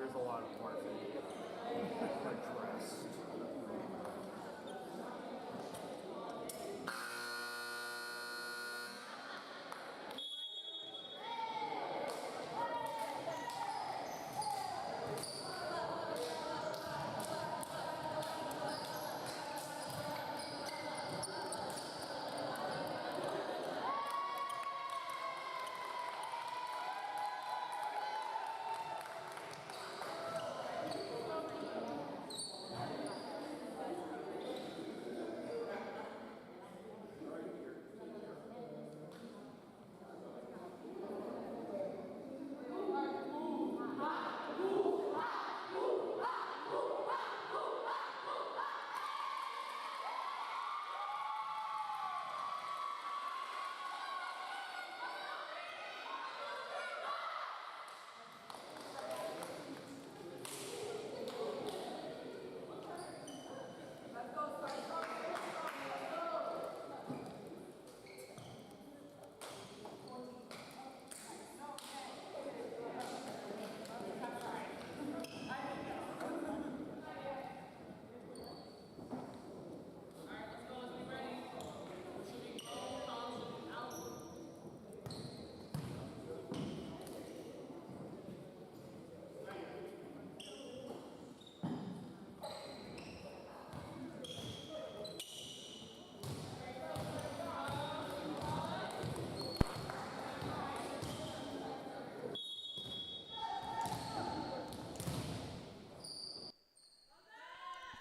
there's a lot of parts that need addressed.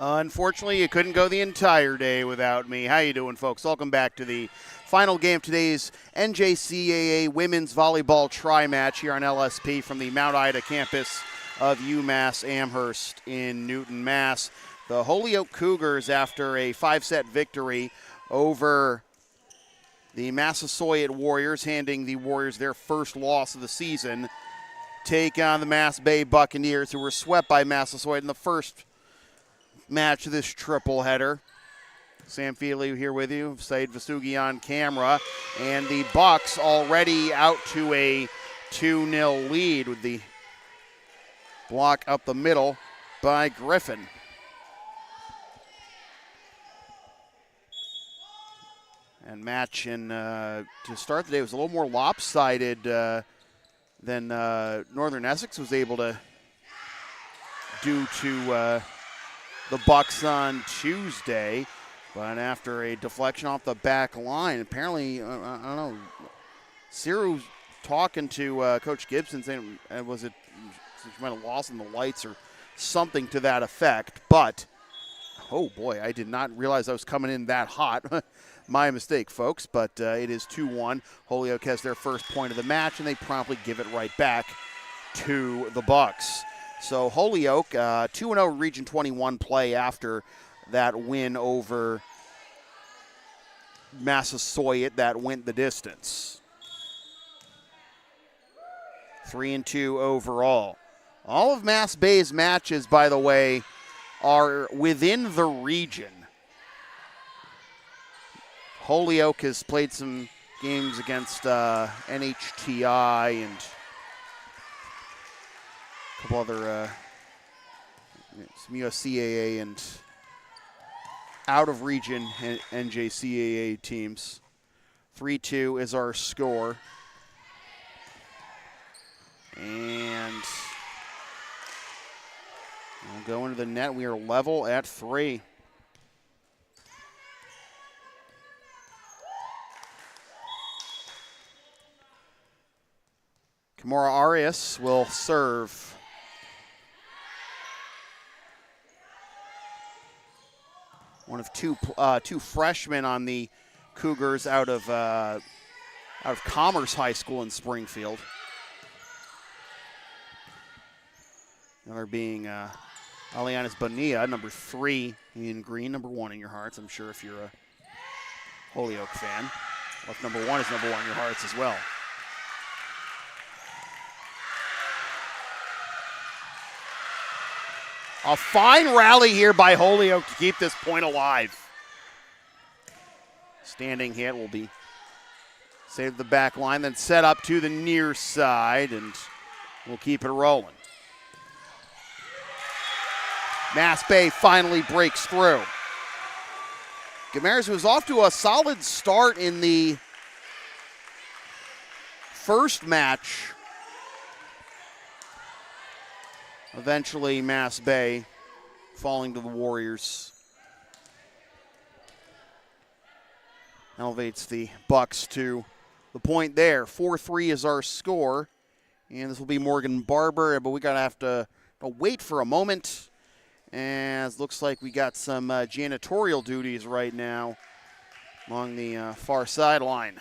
Unfortunately, you couldn't go the entire day without me. How you doing, folks? Welcome back to the final game of today's NJCAA Women's Volleyball Tri-Match here on LSP from the Mount Ida campus of UMass Amherst in Newton, Mass. The Holyoke Cougars, after a 5-set victory over the Massasoit Warriors, handing the Warriors their first loss of the season, take on the MassBay Buccaneers, who were swept by Massasoit in the first match of this triple header. Sam Feely here with you, Said Vasugi on camera, and the Bucks already out to a 2-0 lead with the block up the middle by Griffin. And match to start the day was a little more lopsided than Northern Essex was able to do to the Bucks on Tuesday, but after a deflection off the back line, apparently, I don't know, Ciru talking to Coach Gibson saying, was it, she might have lost in the lights or something to that effect, but, oh boy, I did not realize I was coming in that hot. My mistake, folks, but it is 2-1. Holyoke has their first point of the match, and they promptly give it right back to the Bucks. So Holyoke, 2-0 Region 21 play after that win over Massasoit that went the distance. 3-2 overall. All of MassBay's matches, by the way, are within the region. Holyoke has played some games against NHTI and a couple other some USCAA and out-of-region NJCAA teams. 3-2 is our score. And we'll go into the net. We are level at 3. Kimura Arias will serve. One of two freshmen on the Cougars out of Commerce High School in Springfield. Another being Alianis Bonilla, number 3 in green, number 1 in your hearts. I'm sure if you're a Holyoke fan. Well, if number 1 is number 1 in your hearts as well. A fine rally here by Holyoke to keep this point alive. Standing hit will be saved the back line, then set up to the near side, and we'll keep it rolling. MassBay finally breaks through. Buccaneers was off to a solid start in the first match. Eventually, MassBay falling to the Warriors. Elevates the Bucks to the point there. 4-3 is our score. And this will be Morgan Barber, but we have to wait for a moment. As looks like we got some janitorial duties right now along the far sideline.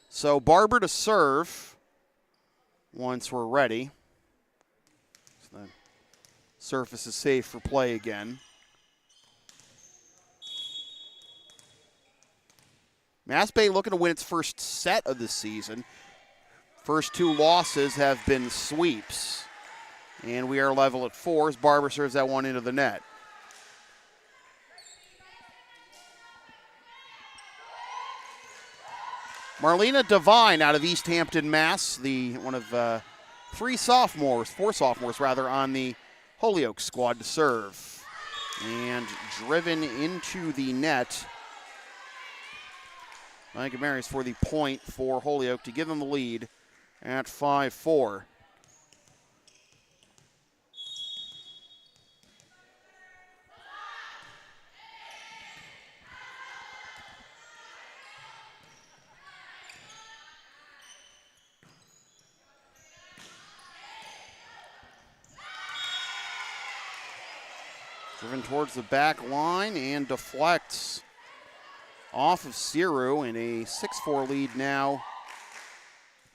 So Barber to serve once we're ready. So the surface is safe for play again. MassBay looking to win its first set of the season. First two losses have been sweeps. And we are level at 4 as Barber serves that one into the net. Marlena Devine out of East Hampton, Mass. One of four sophomores on the Holyoke squad to serve. And driven into the net. Buccaneers for the point for Holyoke to give them the lead at 5-4. Driven towards the back line and deflects off of Ciru, and a 6-4 lead now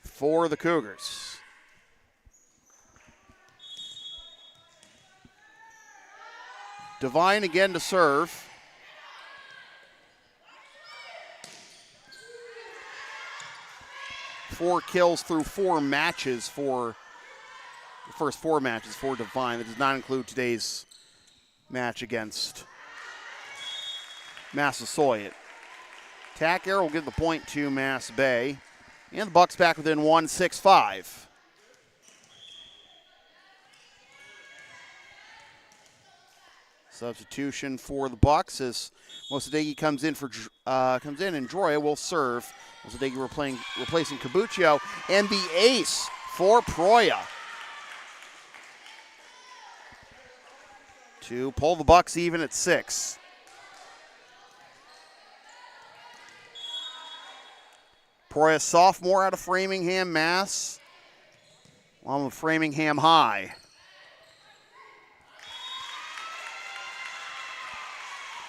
for the Cougars. Devine again to serve. Four kills through 4 matches for the first 4 matches for Devine. That does not include today's match against Massasoit. Tack Air will give the point to MassBay. And the Bucks back within 1, 6-5. Substitution for the Bucks as Mosadegi comes in and Droya will serve. Mosadegi replacing Cabuccio, and the ace for Proya to pull the Bucks even at 6. Proya, sophomore out of Framingham, Mass. Along with Framingham High.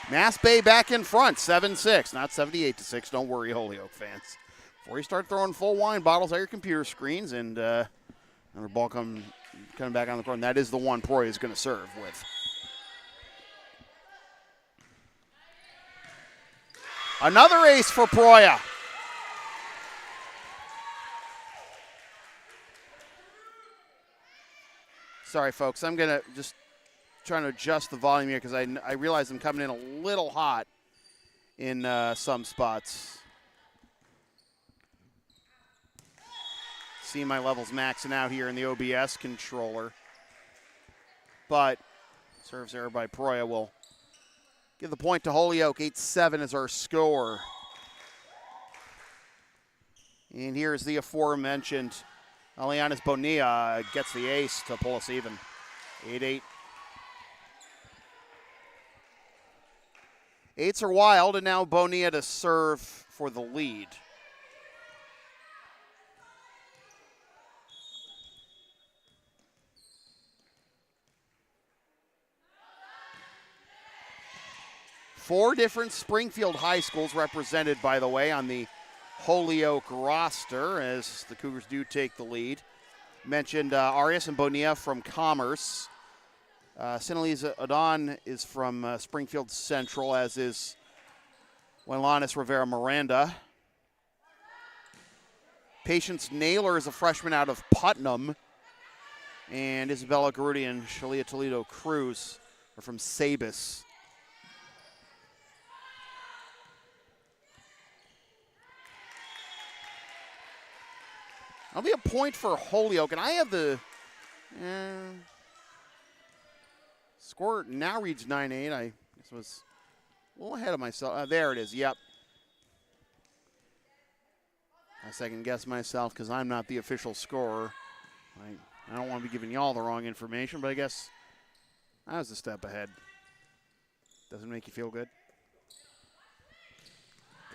MassBay back in front, 7-6, not 78-6. Don't worry, Holyoke fans. Before you start throwing full wine bottles at your computer screens, and another ball coming back on the court, and that is the one Proya is going to serve with. Another ace for Proya. Sorry, folks. I'm going to just trying to adjust the volume here because I realize I'm coming in a little hot in some spots. See my levels maxing out here in the OBS controller. But serves there by Proya will give the point to Holyoke. 8-7 is our score. And here's the aforementioned Alianis Bonilla gets the ace to pull us even. 8-8. Eights are wild, and now Bonilla to serve for the lead. Four different Springfield high schools represented, by the way, on the Holyoke roster as the Cougars do take the lead. Mentioned Arias and Bonilla from Commerce. Sinalisa Adon is from Springfield Central, as is Welanis Rivera Miranda. Patience Naylor is a freshman out of Putnam. And Isabella Garudi and Shalia Toledo Cruz are from Sabus. That'll be a point for Holyoke, and I have the score now reads 9-8. I guess was a little ahead of myself. There it is. Yep. I second guess myself because I'm not the official scorer. I don't want to be giving y'all the wrong information, but I guess I was a step ahead. Doesn't make you feel good.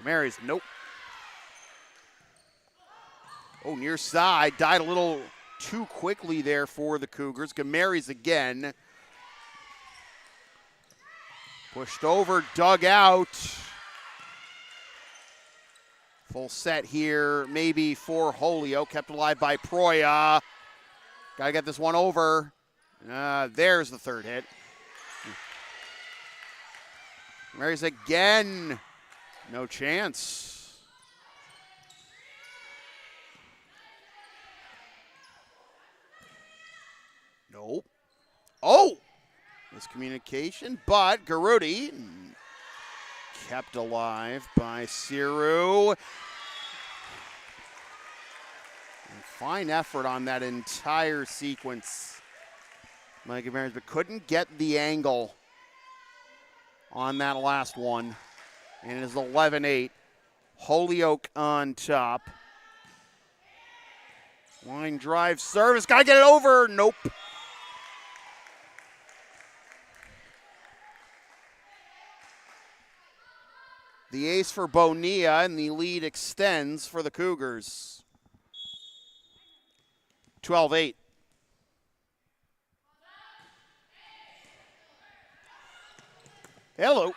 Mary's, nope. Oh, near side. Died a little too quickly there for the Cougars. Gamary's again. Pushed over, dug out. Full set here, maybe for Holyoke. Kept alive by Proya. Got to get this one over. There's the third hit. Mary's again. No chance. Nope. Oh! Miscommunication, but Garudi kept alive by Siru. And fine effort on that entire sequence. Mike Mary's, but couldn't get the angle on that last one. And it is 11-8. Holyoke on top. Line drive service. Got to get it over. Nope. The ace for Bonilla, and the lead extends for the Cougars. 12-8. Hello.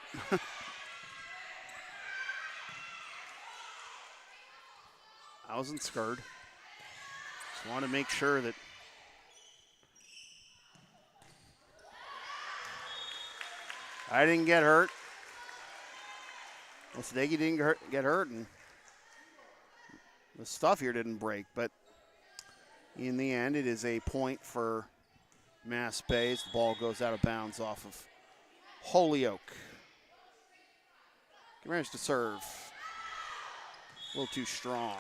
I wasn't scared. Just want to make sure that I didn't get hurt. Well, Sadegi didn't get hurt, and the stuff here didn't break. But in the end, it is a point for MassBay as the ball goes out of bounds off of Holyoke. Managed to serve. A little too strong.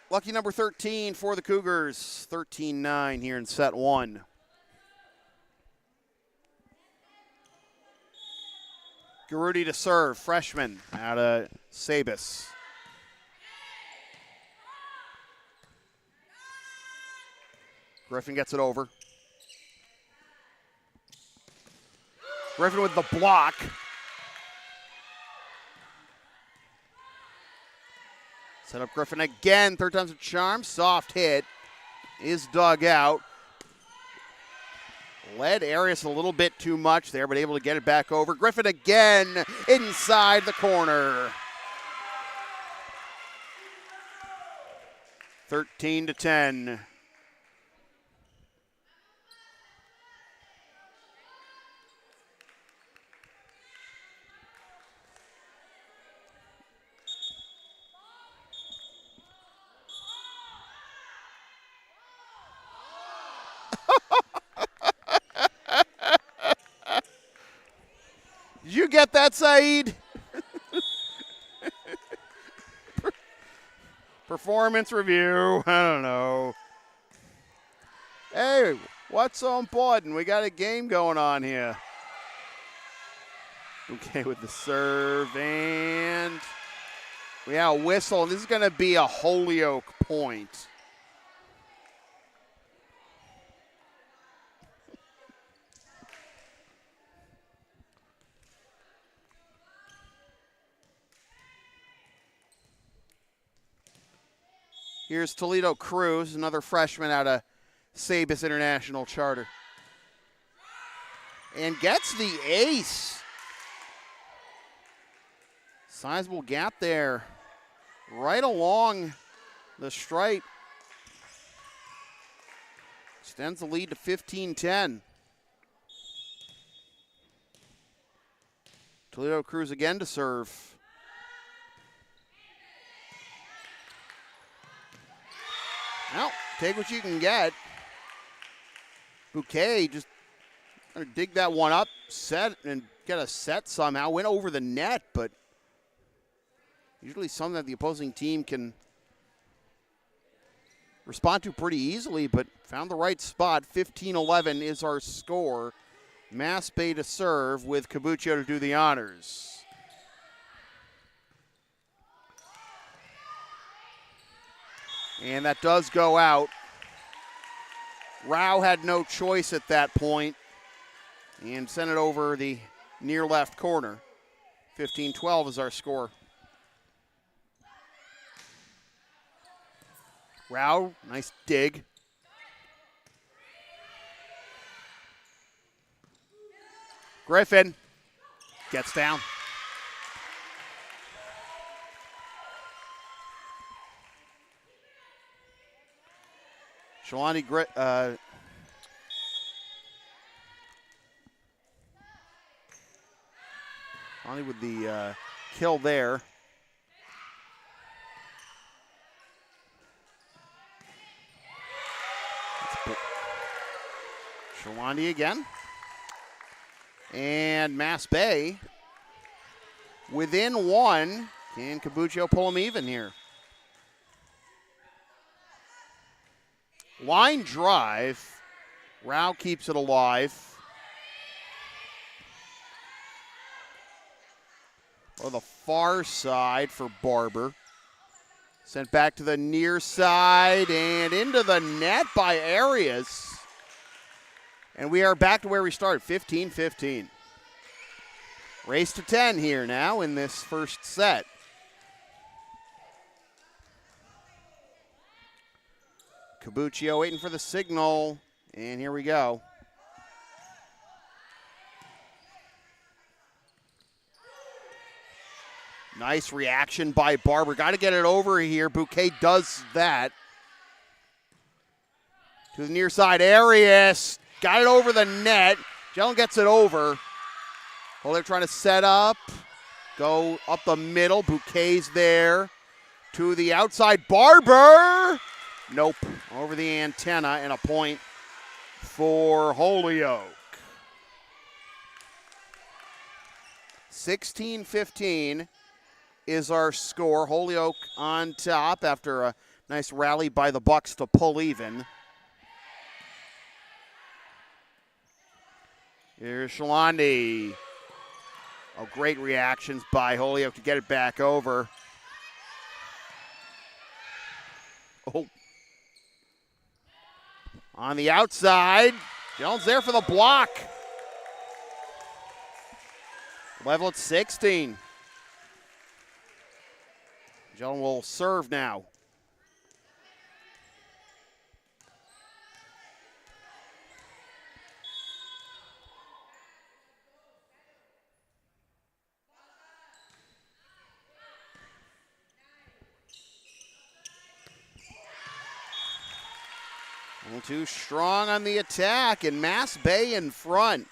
Lucky number 13 for the Cougars. 13-9 here in set one. Garudi to serve, freshman out of Sabis. Griffin gets it over. Griffin with the block. Set up Griffin again, third time's a charm. Soft hit is dug out. Led Arias a little bit too much there, but able to get it back over. Griffin again inside the corner. 13-10. Did you get that, Saeed? Performance review. I don't know. Hey, what's on board? And we got a game going on here. Okay, with the serve, and we have a whistle. This is going to be a Holyoke point. Here's Toledo Cruz, another freshman out of Sabis International Charter. And gets the ace. Sizable gap there. Right along the stripe. Extends the lead to 15-10. Toledo Cruz again to serve. Well, take what you can get. Bouquet just gonna dig that one up, set, and get a set somehow. Went over the net, but usually something that the opposing team can respond to pretty easily, but found the right spot. 15-11 is our score. MassBay to serve with Cabuccio to do the honors. And that does go out. Rao had no choice at that point and sent it over the near left corner. 15-12 is our score. Rao, nice dig. Griffin gets down. Shalani with the kill there. Shalani again. And MassBay within one. Can Cabuccio pull him even here? Line drive. Rao keeps it alive. Or the far side for Barber. Sent back to the near side and into the net by Arias. And we are back to where we started, 15-15. Race to 10 here now in this first set. Cabuccio waiting for the signal, and here we go. Nice reaction by Barber. Got to get it over here. Bouquet does that. To the near side, Arias. Got it over the net. Jelen gets it over. Oh, they're trying to set up. Go up the middle. Bouquet's there. To the outside, Barber. Nope. Over the antenna, and a point for Holyoke. 16-15 is our score. Holyoke on top after a nice rally by the Bucks to pull even. Here's Shalandi. Oh, great reactions by Holyoke to get it back over. Oh. On the outside, Jones there for the block. Level at 16. Jones will serve now. A little too strong on the attack, and MassBay in front.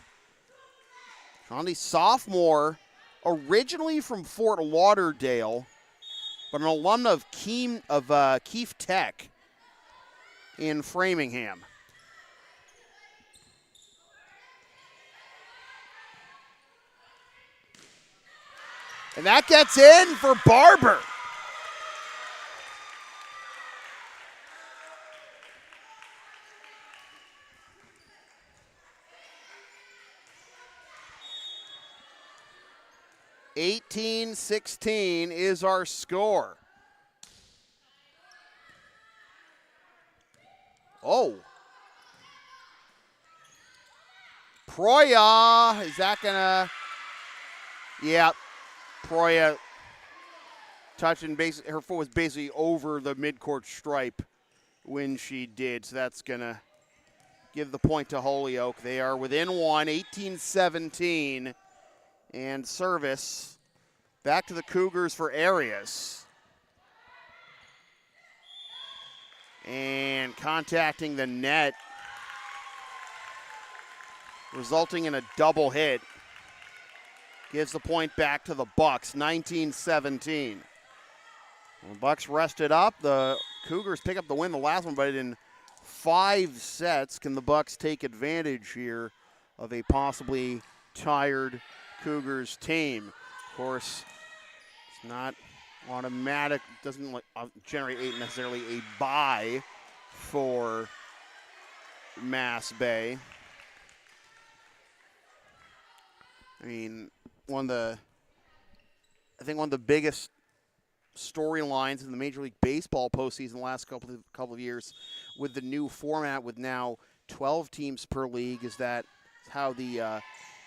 On the sophomore, originally from Fort Lauderdale, but an alumna of Keefe Tech in Framingham. And that gets in for Barber. (18-16) is our score. Oh. Proya, is that gonna? Yeah, Proya touching, basically, her foot was basically over the midcourt stripe when she did, so that's gonna give the point to Holyoke. They are within one, 18-17. And service back to the Cougars for Arias. And contacting the net, resulting in a double hit. Gives the point back to the Bucks, 19-17. The Bucks rested up. The Cougars pick up the win the last one, but in 5 sets, can the Bucks take advantage here of a possibly tired Cougars team? Of course, it's not automatic, doesn't generate necessarily a bye, for MassBay. I mean, one of the biggest storylines in the Major League Baseball postseason the last couple of years with the new format with now 12 teams per league is that how the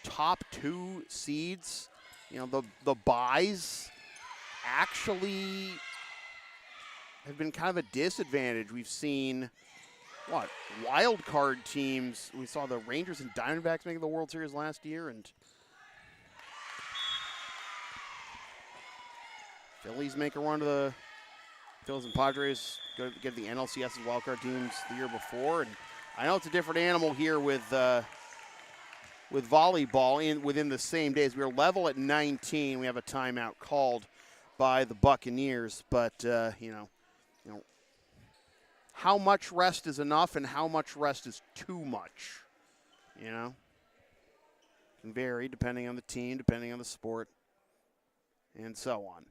top 2 seeds, the byes actually have been kind of a disadvantage. We've seen wild card teams. We saw the Rangers and Diamondbacks making the World Series last year, and Phillies make a run to the Phillies and Padres get the NLCS wildcard teams the year before. And I know it's a different animal here with volleyball within the same days. We are level at 19. We have a timeout called by the Buccaneers, but how much rest is enough and how much rest is too much? Can vary depending on the team, depending on the sport, and so on.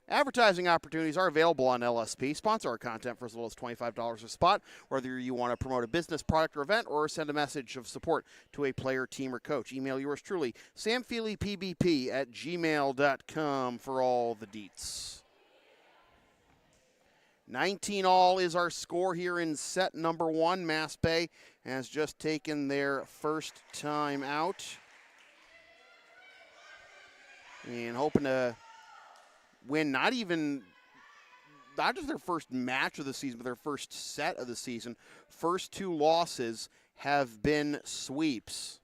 Advertising opportunities are available on LSP. Sponsor our content for as little as $25 a spot, whether you want to promote a business, product, or event, or send a message of support to a player, team, or coach. Email yours truly, samfeelypbp@gmail.com for all the deets. 19-all is our score here in set number 1. MassBay has just taken their first time out and hoping to win not just their first match of the season, but their first set of the season. First 2 losses have been sweeps.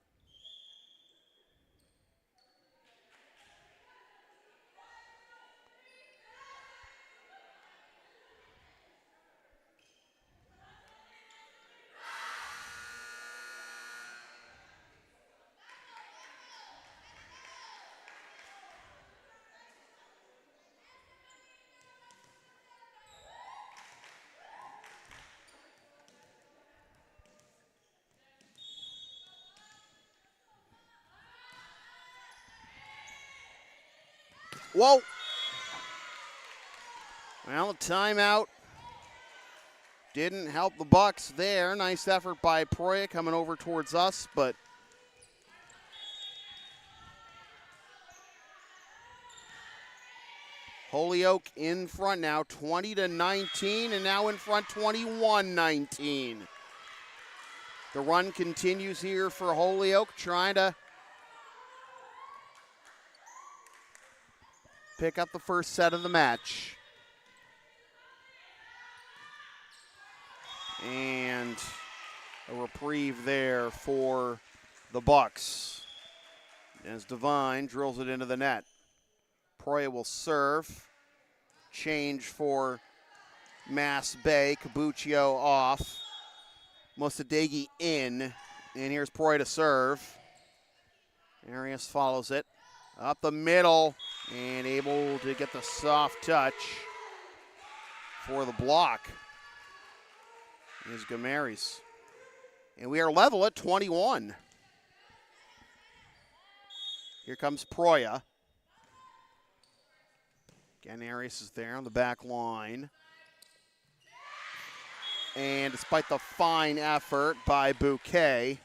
Whoa. Well, a timeout didn't help the Bucks there. Nice effort by Proya coming over towards us, but Holyoke in front now, 20-19, and now in front 21-19. The run continues here for Holyoke, trying to pick up the first set of the match. And a reprieve there for the Bucks as Devine drills it into the net. Proya will serve. Change for MassBay. Cabuccio off. Mosadegi in. And here's Proya to serve. Arias follows it. Up the middle. And able to get the soft touch for the block is Gamaris. And we are level at 21. Here comes Proya. Again, Arias is there on the back line. And despite the fine effort by Bouquet,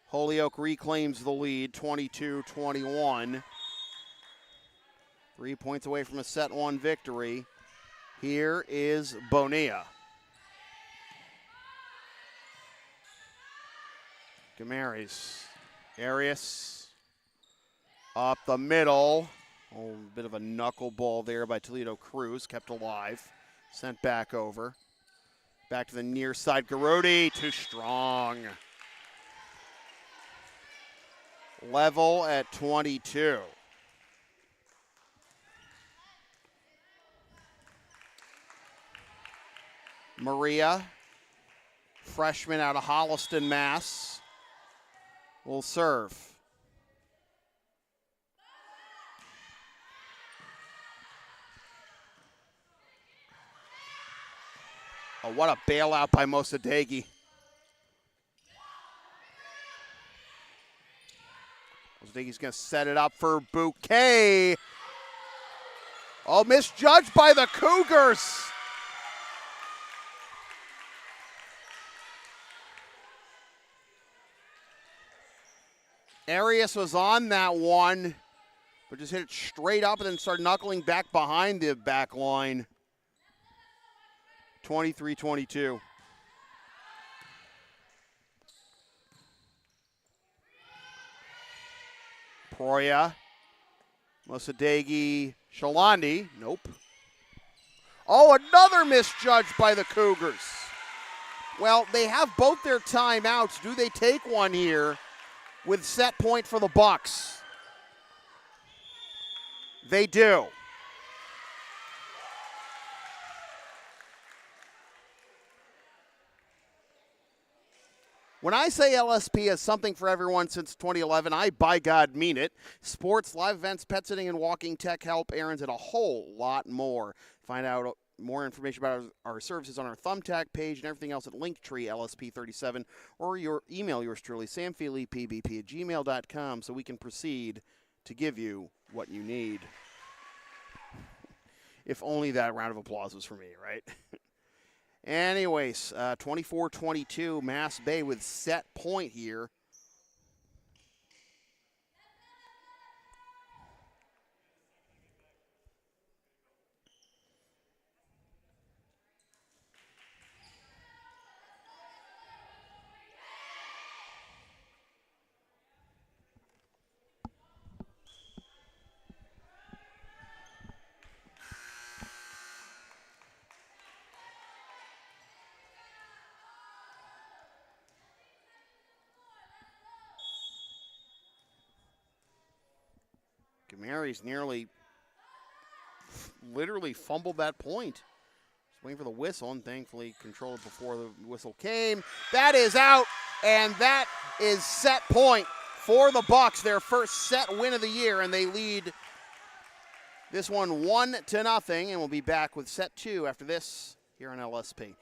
Holyoke reclaims the lead, 22-21. 3 points away from a set 1 victory. Here is Bonilla. Gamaris. Arias up the middle. Oh, a bit of a knuckleball there by Toledo Cruz, kept alive. Sent back over. Back to the near side. Garodi, too strong. Level at 22. Maria, freshman out of Holliston, Mass, will serve. Oh, what a bailout by Mosadegi. Mosadegi's going to set it up for Bouquet. Oh, misjudged by the Cougars. Arias was on that one, but just hit it straight up and then started knuckling back behind the back line. 23-22. Proya, Mosadegi, Shalandi, nope. Oh, another misjudge by the Cougars. Well, they have both their timeouts. Do they take one here with set point for the Bucks? They do. When I say LSP has something for everyone since 2011, I, by God, mean it. Sports, live events, pet sitting and walking, tech help, errands, and a whole lot more. Find out more information about our services on our Thumbtack page and everything else at Linktree LSP37, or email yours truly, samfeelypbp@gmail.com, so we can proceed to give you what you need. If only that round of applause was for me, right? Anyways, 24-22, MassBay with set point here. Mary's literally fumbled that point. Just waiting for the whistle, and thankfully controlled it before the whistle came. That is out, and that is set point for the Bucks, their first set win of the year, and they lead this one 1-0, and we'll be back with set two after this here on LSP.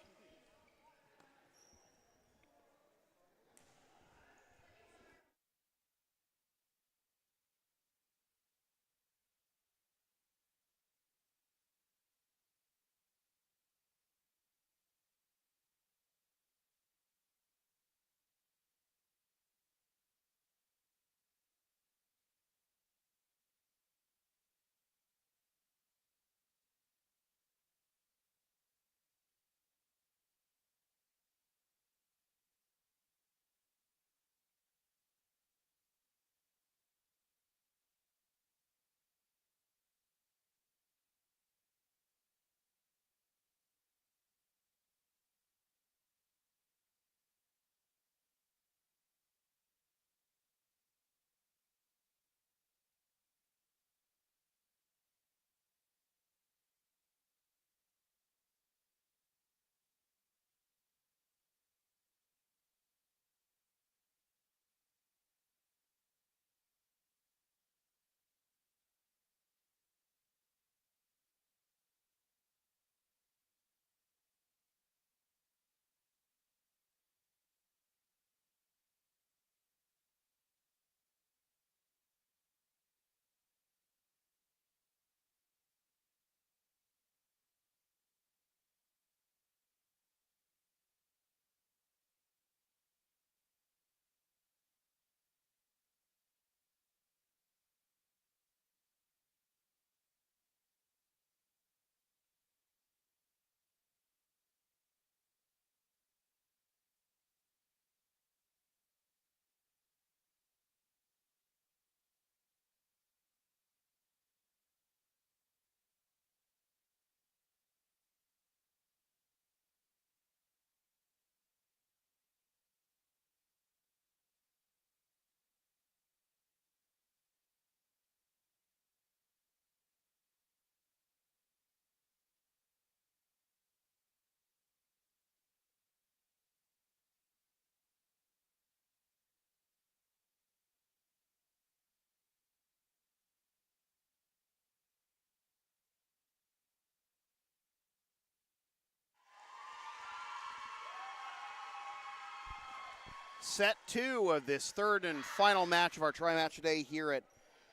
Set two of this third and final match of our tri-match today here at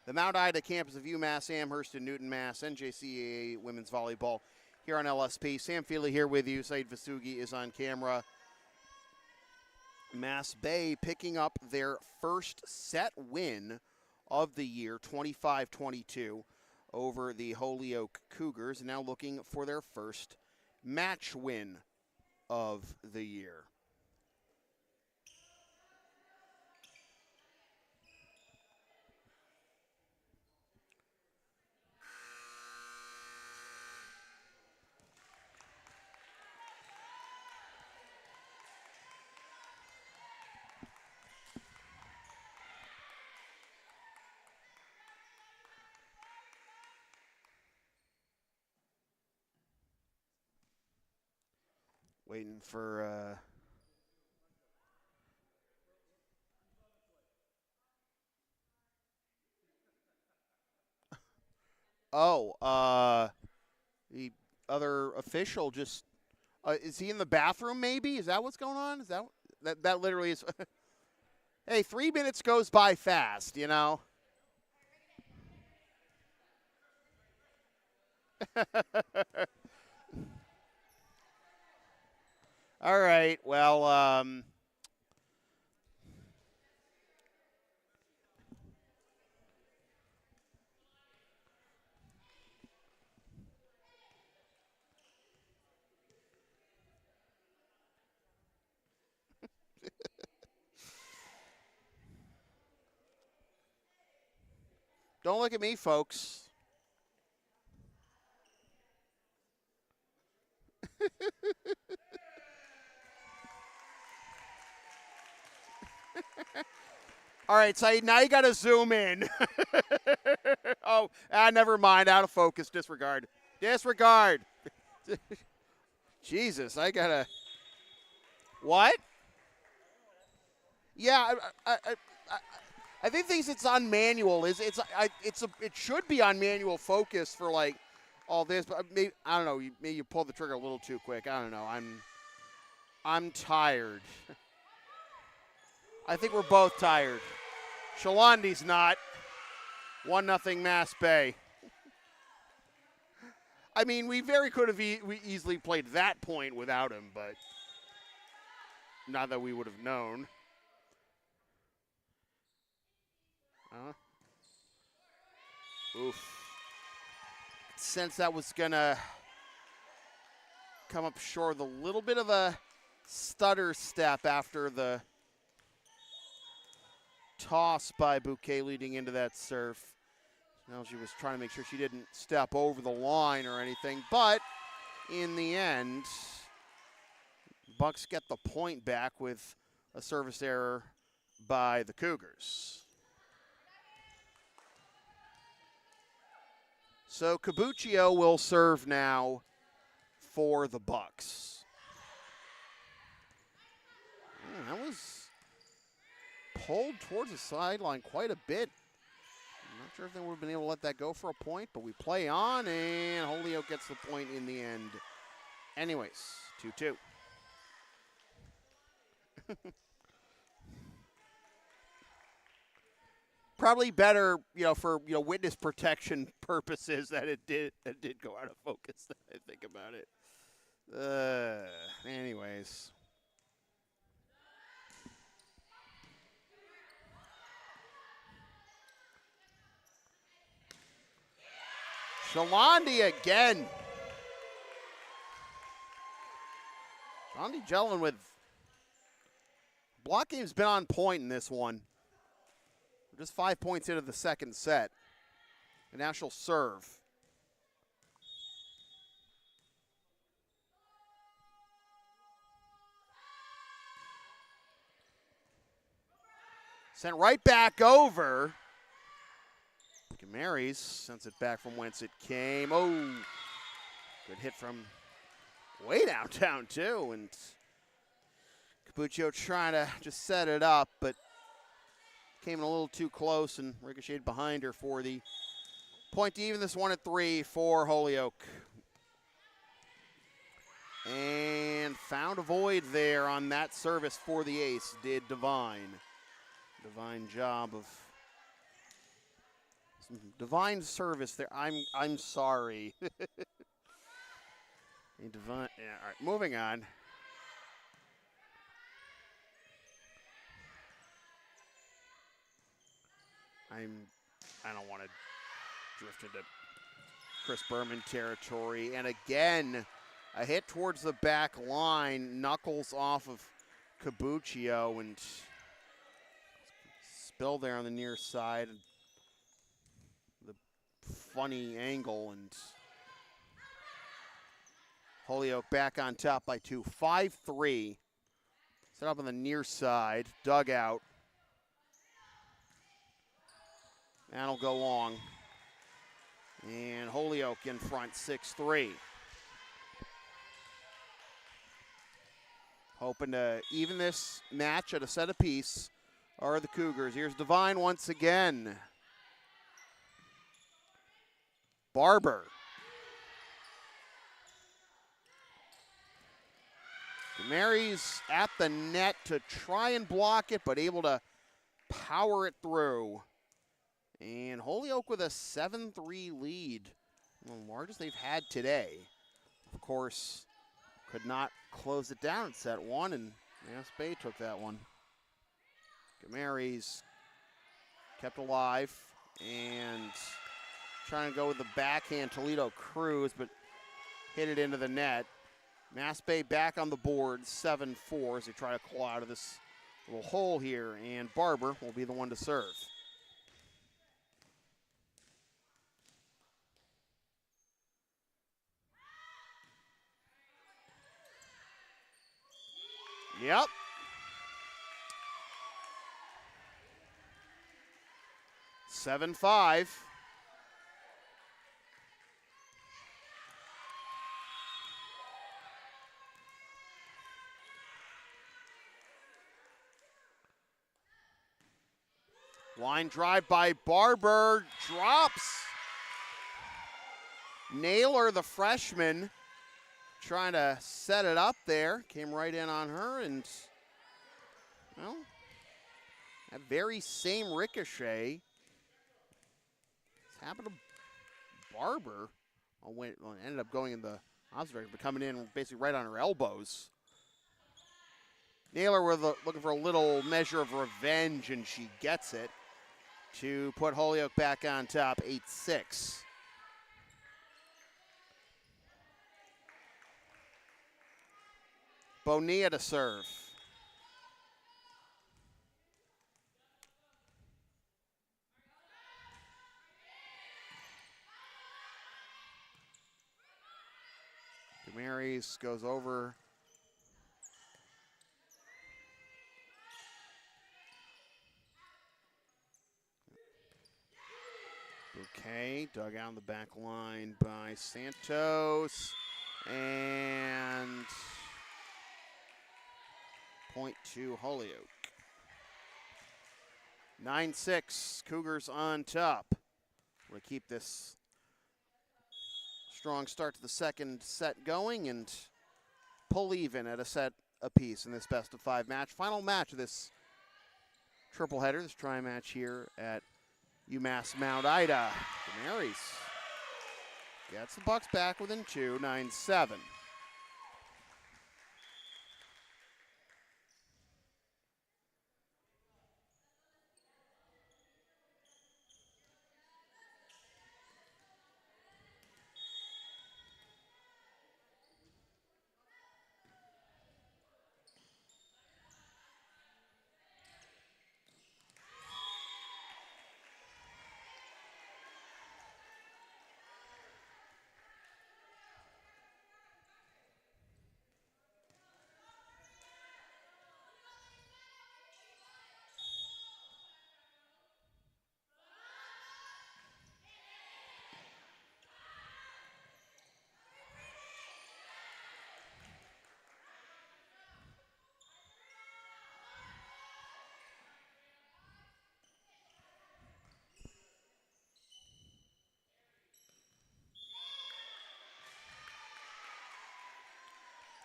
the Mount Ida campus of UMass Amherst in Newton, Mass. NJCAA women's volleyball here on LSP. Sam Feely here with you. Said Vasugi is on camera. MassBay picking up their first set win of the year, 25-22, over the Holyoke Cougars, and now looking for their first match win of the year. Waiting for the other official just is he in the bathroom maybe? Is that what's going on? Is that literally is Hey, 3 minutes goes by fast, you know. All right. Well, don't look at me, folks. All right, Saeed, now you got to zoom in. Never mind. Out of focus. Disregard. Disregard. Jesus, I got to. What? Yeah, I think it's on manual. It should be on manual focus for like all this, but maybe, I don't know. Maybe you pulled the trigger a little too quick. I don't know. I'm tired. I think we're both tired. Shalandi's not. 1-0 MassBay. I mean, we very could have we easily played that point without him, but not that we would have known. Oof. Sense that was going to come up short. A little bit of a stutter step after the toss by Bouquet leading into that serve. Now she was trying to make sure she didn't step over the line or anything, but in the end, Bucks get the point back with a service error by the Cougars. So Cabuccio will serve now for the Bucks. That was pulled towards the sideline quite a bit. I'm not sure if they would have been able to let that go for a point, but we play on, and Holyoke gets the point in the end. Anyways, 2-2. Probably better, for witness protection purposes that it did go out of focus. I think about it. Anyways. Shalandi again. Shalandi gelling with block game's been on point in this one. We're just 5 points into the second set. And now she'll serve. Sent right back over. Marys sends it back from whence it came. Oh, good hit from way downtown too. And Capuccio trying to just set it up, but came in a little too close and ricocheted behind her for the point to even this one at 3 for Holyoke. And found a void there on that service for the ace, did Divine. Divine job of Some divine service there. I'm sorry. A divine. Yeah. All right. Moving on. I don't want to drift into Chris Berman territory. And again, a hit towards the back line, knuckles off of Cabuccio and spill there on the near side. The funny angle, and Holyoke back on top by 2. 5-3. Set up on the near side, dugout. That'll go long. And Holyoke in front, 6-3. Hoping to even this match at a set apiece are the Cougars. Here's Devine once again. Barber. Mary's at the net to try and block it, but able to power it through. And Holyoke with a 7-3 lead, the largest they've had today. Of course, could not close it down in set 1, and MassBay took that one. Mary's kept alive and trying to go with the backhand Toledo Cruz, but hit it into the net. MassBay back on the board, 7-4 as they try to claw out of this little hole here, and Barber will be the one to serve. Yep. Seven, 5. Line drive by Barber, drops. Naylor, the freshman, trying to set it up there. Came right in on her, and, well, that very same ricochet happened to Barber. Ended up going in the opposite direction, but coming in basically right on her elbows. Naylor looking for a little measure of revenge, and she gets it to put Holyoke back on top, 8-6. Bonilla to serve. Marys goes over. Bouquet dug out the back line by Santos. And point to Holyoke. 9-6, Cougars on top. We'll keep this strong start to the second set going and pull even at a set apiece in this best of 5 match. Final match of this triple header, this tri-match here at UMass Mount Ida. The Marys gets the Bucks back within 2, 9-7.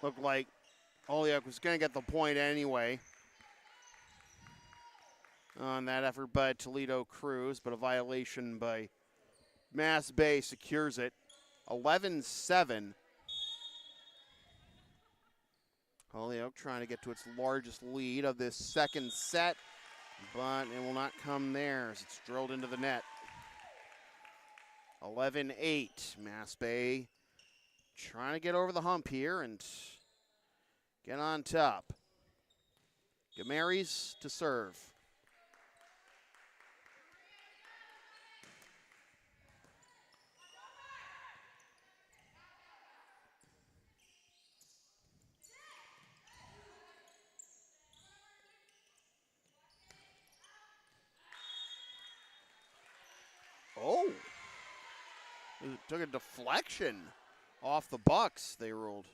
Looked like Holyoke was going to get the point anyway. on that effort by Toledo Cruz, but a violation by MassBay secures it. 11-7. Holyoke trying to get to its largest lead of this second set, but it will not come there as it's drilled into the net. 11-8. MassBay trying to get over the hump here and get on top. Buccaneers to serve. Oh, it took a deflection off the Bucks. They ruled.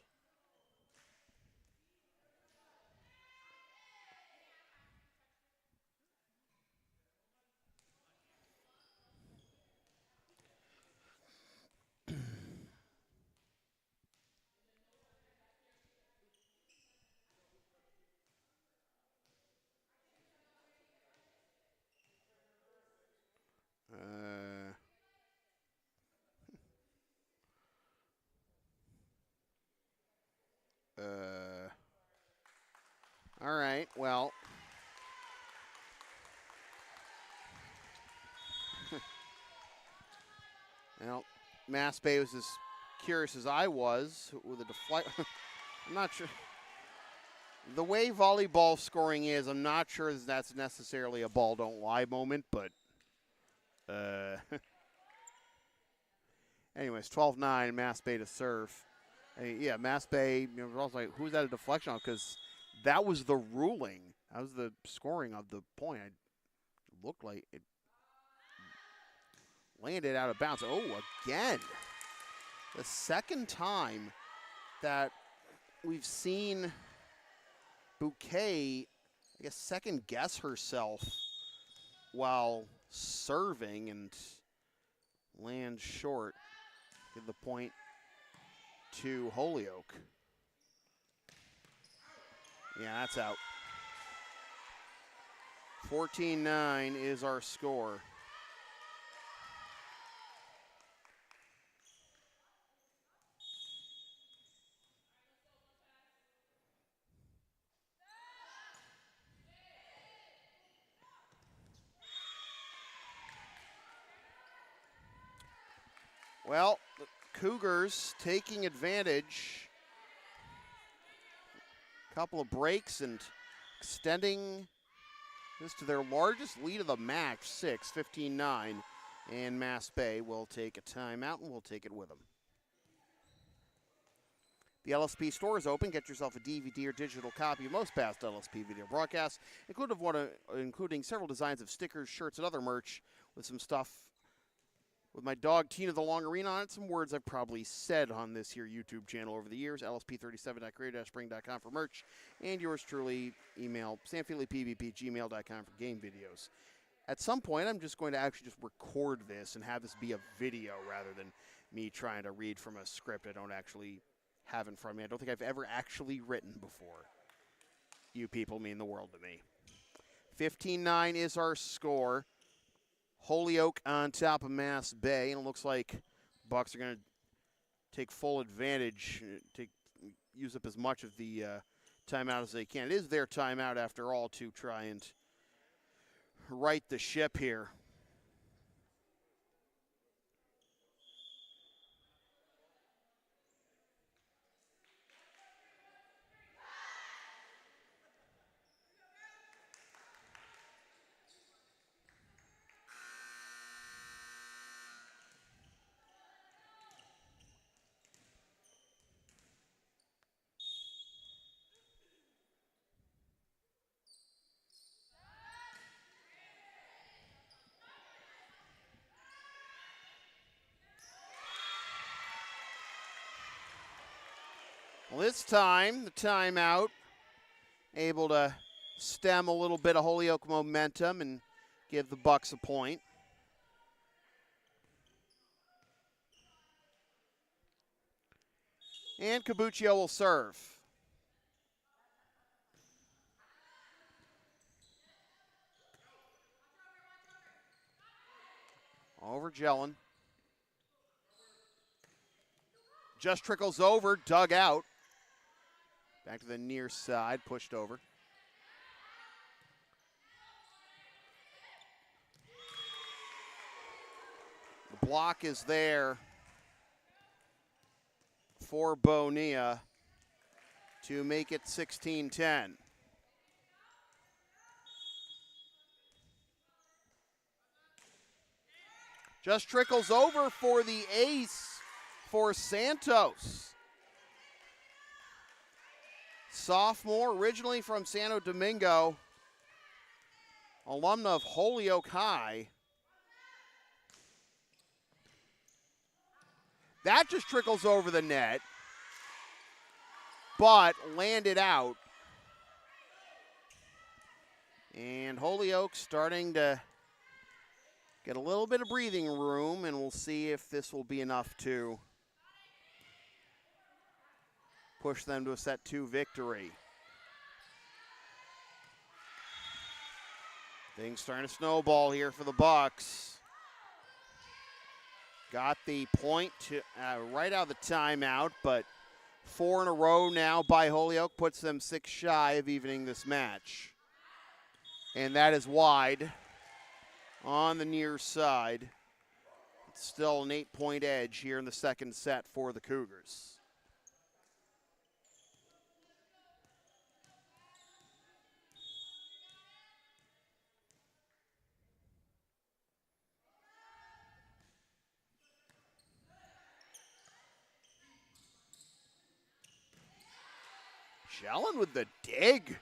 All right, well. Well, MassBay was as curious as I was with a deflect. I'm not sure. The way volleyball scoring is, I'm not sure that's necessarily a ball don't lie moment, but anyways, 12-9, MassBay to serve. Yeah, MassBay, I was like, who's that a deflection on? Because that was the ruling. That was the scoring of the point. It looked like it landed out of bounds. Oh, again. The second time that we've seen Bouquet, I guess, second guess herself while serving and land short. Give the point to Holyoke. Yeah, that's out. 14-9 is our score. Well, the Cougars taking advantage. Couple of breaks and extending this to their largest lead of the match, 15-9. And MassBay will take a timeout, and we'll take it with them. The LSP store is open. Get yourself a DVD or digital copy of most past LSP video broadcasts, including several designs of stickers, shirts, and other merch with some stuff with my dog Tina the Longarine on it. Some words I've probably said on this here YouTube channel over the years. LSP37.creative-spring.com for merch. And yours truly, email samfeelypbp@gmail.com for game videos. At some point, I'm just going to actually just record this and have this be a video rather than me trying to read from a script I don't actually have in front of me. I don't think I've ever actually written before. You people mean the world to me. 15-9 is our score. Holyoke on top of MassBay, and it looks like Bucks are going to take full advantage, use up as much of the timeout as they can. It is their timeout, after all, to try and right the ship here. Well, this time, the timeout, able to stem a little bit of Holyoke momentum and give the Bucks a point. And Cabuccio will serve. Over Jellin. Just trickles over, dug out. Back to the near side, pushed over. The block is there for Bonilla to make it 16-10. Just trickles over for the ace for Santos. Sophomore, originally from Santo Domingo, alumna of Holyoke High. That just trickles over the net, but landed out. And Holyoke starting to get a little bit of breathing room, and we'll see if this will be enough to push them to a set 2 victory. Things starting to snowball here for the Bucks. Got the point to, right out of the timeout, but 4 in a row now by Holyoke puts them 6 shy of evening this match. And that is wide on the near side. It's still an 8-point edge here in the second set for the Cougars. Jellin with the dig.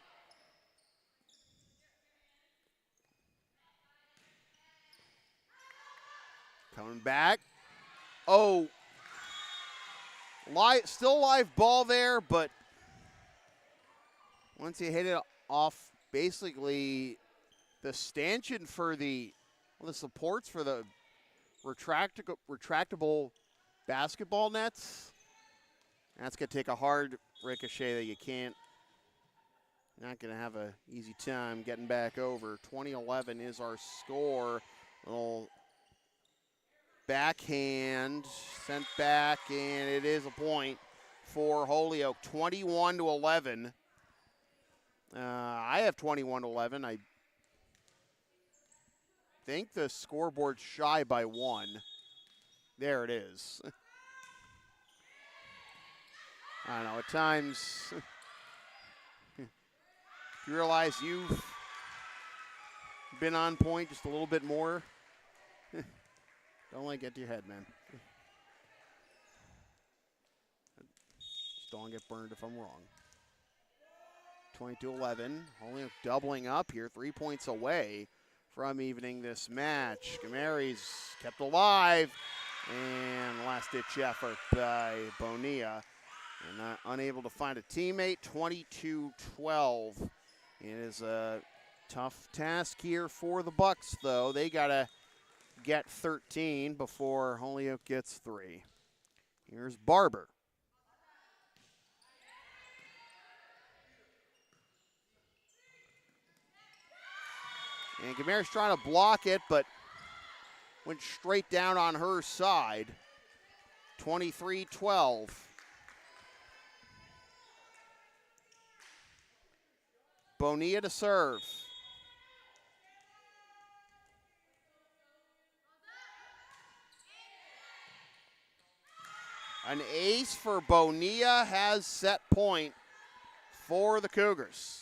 Coming back. Oh, still live ball there, but once you hit it off basically the stanchion for the supports for the retractable basketball nets, that's going to take a hard ricochet that you can't. Not going to have an easy time getting back over. 20-11 is our score. Little backhand sent back, and it is a point for Holyoke. 21-11. I have 21-11. I think the scoreboard's shy by 1. There it is. I don't know, at times you realize you've been on point just a little bit more. Don't let it get to your head, man. Just don't get burned if I'm wrong. 22-11. Holyoke doubling up here, 3 points away from evening this match. Gameri's kept alive, and last-ditch effort by Bonilla. And unable to find a teammate, 22-12. It is a tough task here for the Bucks, though. They got to get 13 before Holyoke gets 3. Here's Barber. And Gameri's trying to block it, but went straight down on her side. 23-12. Bonilla to serve. An ace for Bonilla has set point for the Cougars.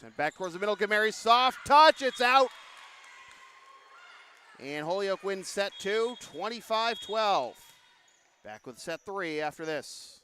Sent back towards the middle, Gameri, soft touch, it's out. And Holyoke wins set 2, 25-12. Back with set 3 after this.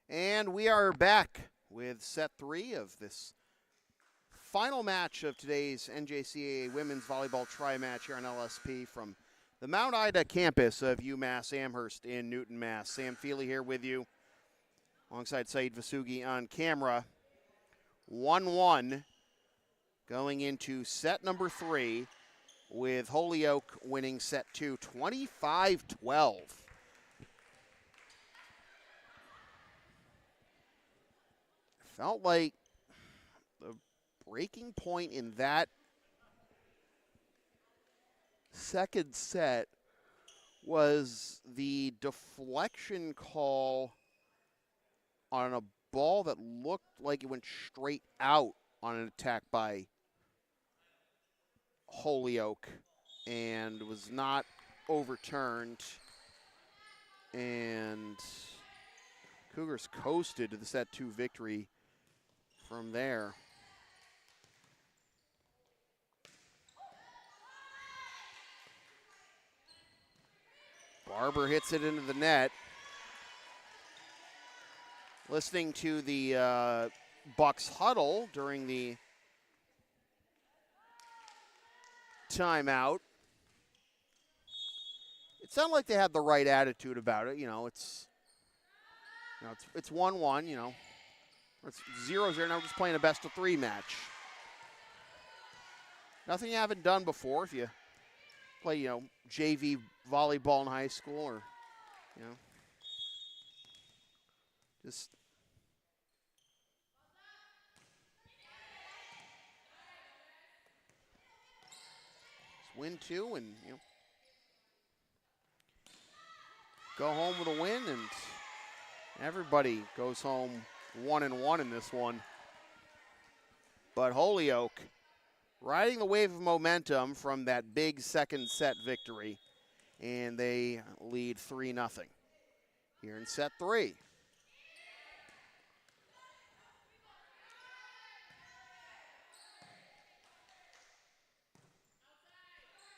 And we are back with set 3 of this final match of today's NJCAA Women's Volleyball Tri-Match here on LSP from the Mount Ida campus of UMass Amherst in Newton, Mass. Sam Feely here with you, alongside Saeed Vasugi on camera. 1-1 going into set number 3, with Holyoke winning set 2, 25-12. Felt like the breaking point in that second set was the deflection call on a ball that looked like it went straight out on an attack by Holyoke and was not overturned. And Cougars coasted to the set 2 victory from there. Barber hits it into the net. Listening to the Bucks huddle during the timeout, it sounded like they had the right attitude about it. It's 1-1, It's 0-0, now we're just playing a best-of-3 match. Nothing you haven't done before if you play, JV volleyball in high school or, just win 2 and, go home with a win, and everybody goes home 1-1 in this one. But Holyoke, riding the wave of momentum from that big second set victory, and they lead 3-0 here in set 3.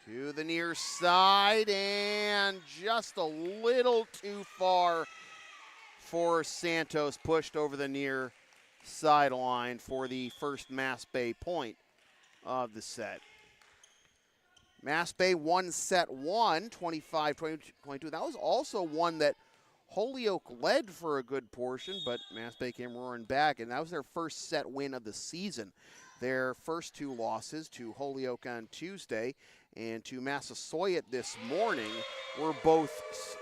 To the near side, and just a little too far for Santos, pushed over the near sideline for the first MassBay point of the set. MassBay won set 1, 25-22. That was also one that Holyoke led for a good portion, but MassBay came roaring back, and that was their first set win of the season. Their first 2 losses, to Holyoke on Tuesday and to Massasoit this morning, were both,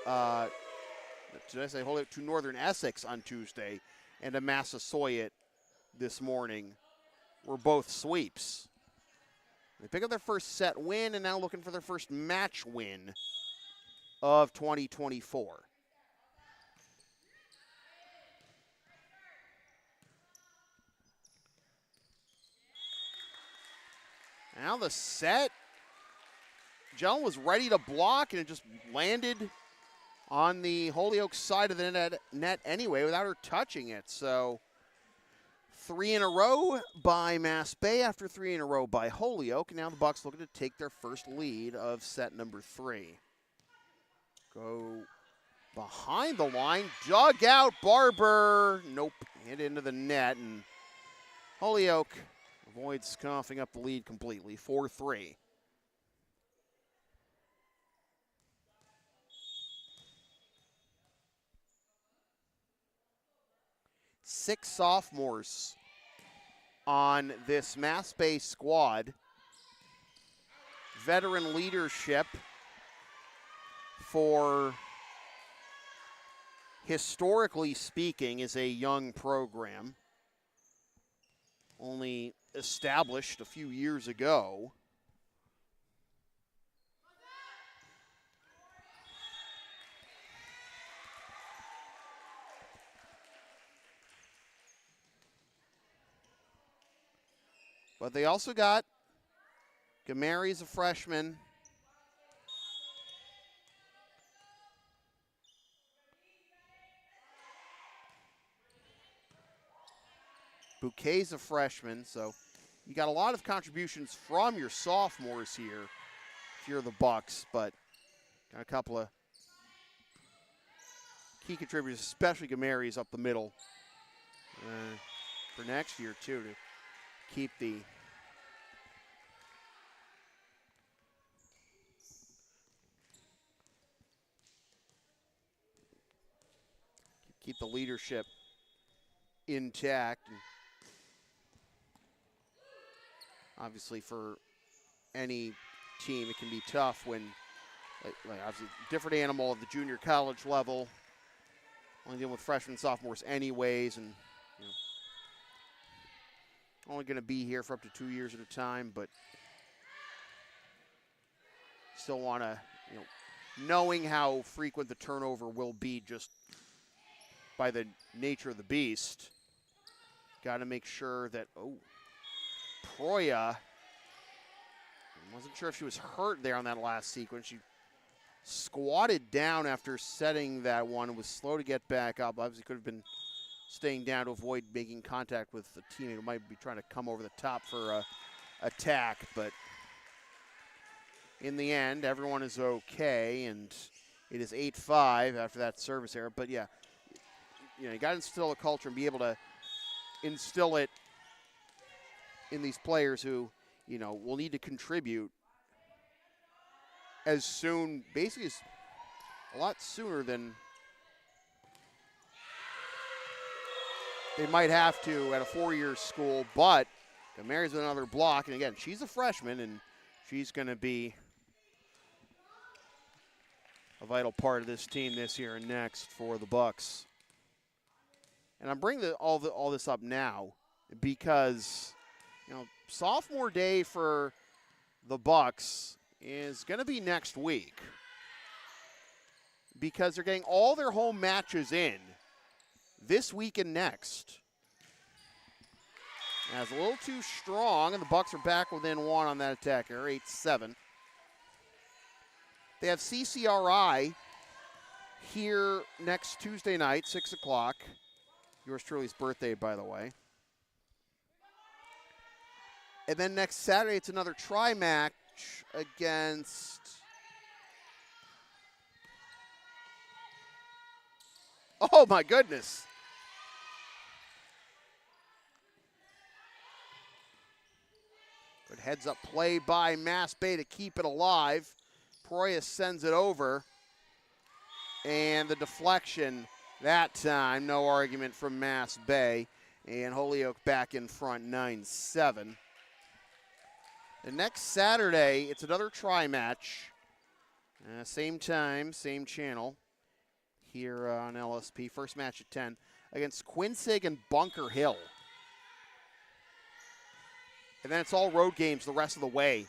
did I say Holyoke? To Northern Essex on Tuesday and to Massasoit this morning were both sweeps. They pick up their first set win and now looking for their first match win of 2024. Now the set, Joan was ready to block, and it just landed on the Holyoke side of the net anyway without her touching it. So 3 in a row by MassBay after 3 in a row by Holyoke. Now the Bucks looking to take their first lead of set number 3. Go behind the line, dug out Barber. Nope, hit into the net, and Holyoke avoids coughing up the lead completely, 4-3. Six sophomores on this MassBay squad. Veteran leadership for, historically speaking, is a young program. Only established a few years ago. But they also got Gamari's a freshman. Bouquet's a freshman, so you got a lot of contributions from your sophomores here if you're the Bucks, but got a couple of key contributors, especially Gamari's up the middle for next year, too, to keep the leadership intact. And obviously, for any team, it can be tough when, like obviously, different animal at the junior college level. Only dealing with freshmen and sophomores anyways, and only going to be here for up to 2 years at a time, but still want to, knowing how frequent the turnover will be just by the nature of the beast, got to make sure that, Proya, wasn't sure if she was hurt there on that last sequence. She squatted down after setting that one, was slow to get back up. Obviously could have been staying down to avoid making contact with the teammate who might be trying to come over the top for a attack, but in the end, everyone is okay, and it is 8-5 after that service error. But yeah, you got to instill a culture and be able to instill it in these players who, will need to contribute as soon, basically a lot sooner than they might have to at a 4-year school. But Mary's with another block, and again, she's a freshman, and she's going to be a vital part of this team this year and next for the Bucks. And I'm bringing all this up now because, sophomore day for the Bucks is going to be next week because they're getting all their home matches in this week and next. That's a little too strong, and the Bucks are back within one on that attack error, 8-7. They have CCRI here next Tuesday night, 6 o'clock. Yours truly's birthday, by the way. And then next Saturday, it's another tri-match against... Oh, my goodness. Good heads-up play by MassBay to keep it alive. Proya sends it over. And the deflection that time, no argument from MassBay. And Holyoke back in front, 9-7. The next Saturday, it's another tri-match. Same time, same channel here on LSP. First match at 10 against Quinsig and Bunker Hill. And then it's all road games the rest of the way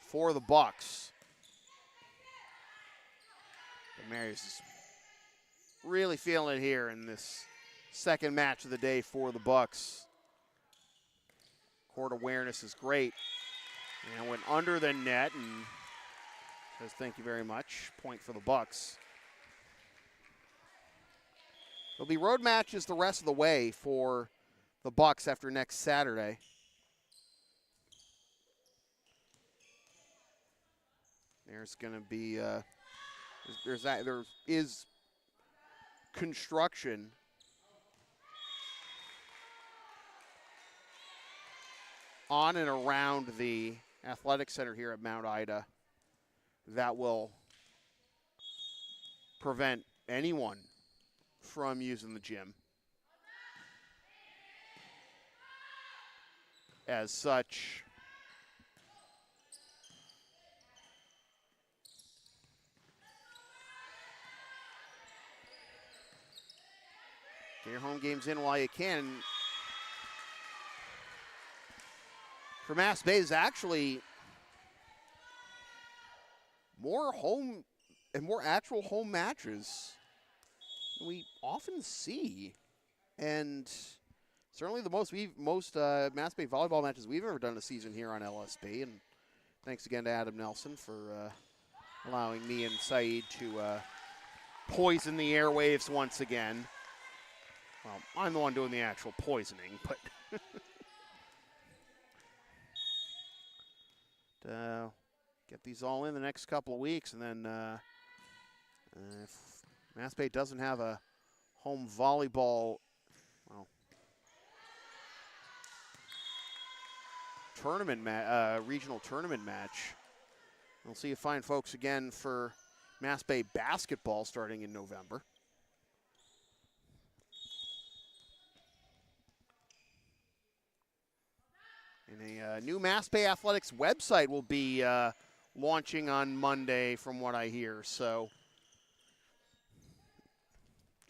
for the Bucks. But Mary's is really feeling it here in this second match of the day for the Bucks. Court awareness is great. And went under the net and says thank you very much. Point for the Bucks. There'll be road matches the rest of the way for the Bucks after next Saturday. There's going to be there is construction on and around the athletic center here at Mount Ida that will prevent anyone from using the gym. As such, get your home games in while you can. For MassBay is actually more home and more actual home matches than we often see, and certainly the most MassBay volleyball matches we've ever done a season here on LSP. And thanks again to Adam Nelson for allowing me and Saeed to poison the airwaves once again. Well, I'm the one doing the actual poisoning, but get these all in the next couple of weeks, and then MassBay doesn't have a home volleyball, well, tournament regional tournament match. We'll see you fine folks again for MassBay basketball starting in November. And a new MassBay Athletics website will be launching on Monday from what I hear. So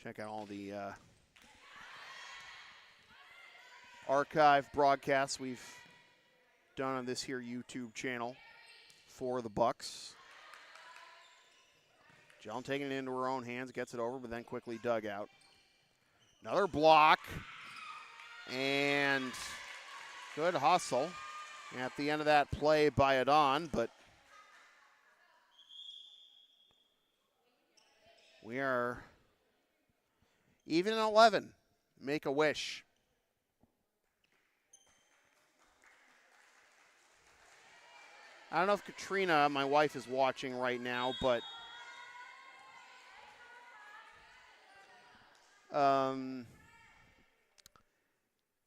check out all the archive broadcasts we've done on this here YouTube channel for the Bucks. Jelen taking it into her own hands, gets it over, but then quickly dug out. Another block. And good hustle at the end of that play by Adon, but we are even in 11. Make a wish. I don't know if Katrina, my wife, is watching right now, but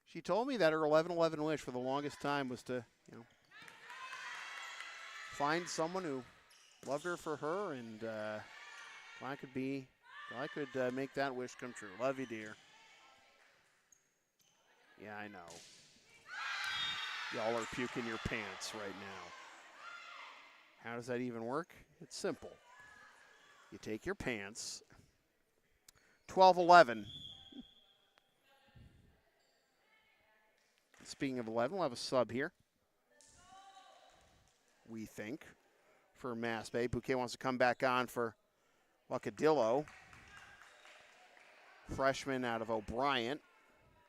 she told me that her 11-11 wish for the longest time was to, find someone who loved her for her, and if I could make that wish come true. Love you, dear. Yeah, I know. Y'all are puking your pants right now. How does that even work? It's simple. You take your pants. 12-11. Speaking of 11, we'll have a sub here. We think for MassBay. Bouquet wants to come back on for Wacadillo. Freshman out of O'Brien.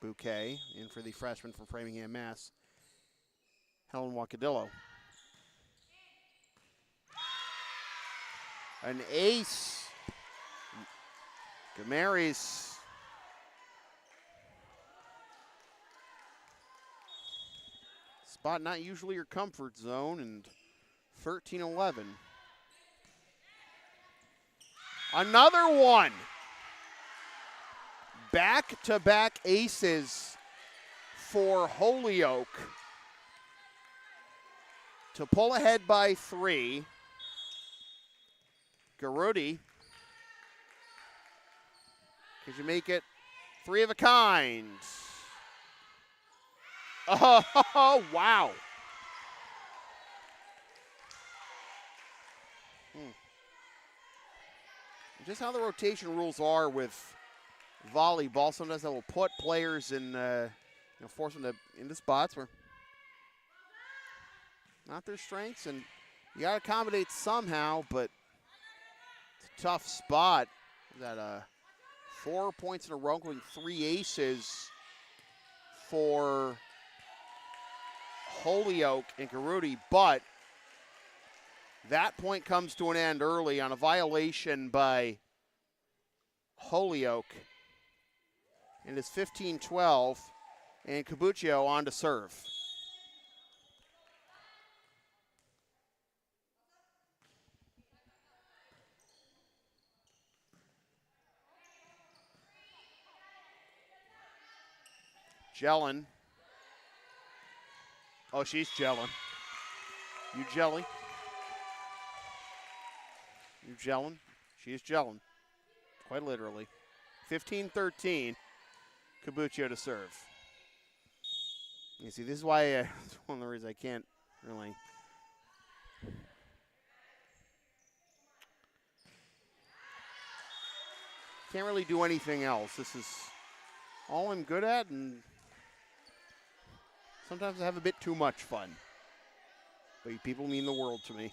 Bouquet in for the freshman from Framingham, Mass. Helen Wacadillo. An ace. Gamaris. Spot not usually your comfort zone, and 13-11. Another one. Back-to-back aces for Holyoke to pull ahead by 3. Garudi, could you make it 3 of a kind? Oh, wow. Just how the rotation rules are with volleyball. Sometimes they will put players in, force them into spots where not their strengths, and you got to accommodate somehow, but it's a tough spot. That 4 points in a row, including 3 aces for Holyoke and Garudi, but that point comes to an end early on a violation by Holyoke. And it's 15-12, and Cabuccio on to serve. Jelen. Oh, she's gelling. You jelly. You gelling. She is gelling. Quite literally. 15-13. Cabuccio to serve. You see, this is why it's one of the reasons I can't really. Can't really do anything else. This is all I'm good at, and sometimes I have a bit too much fun. But you people mean the world to me.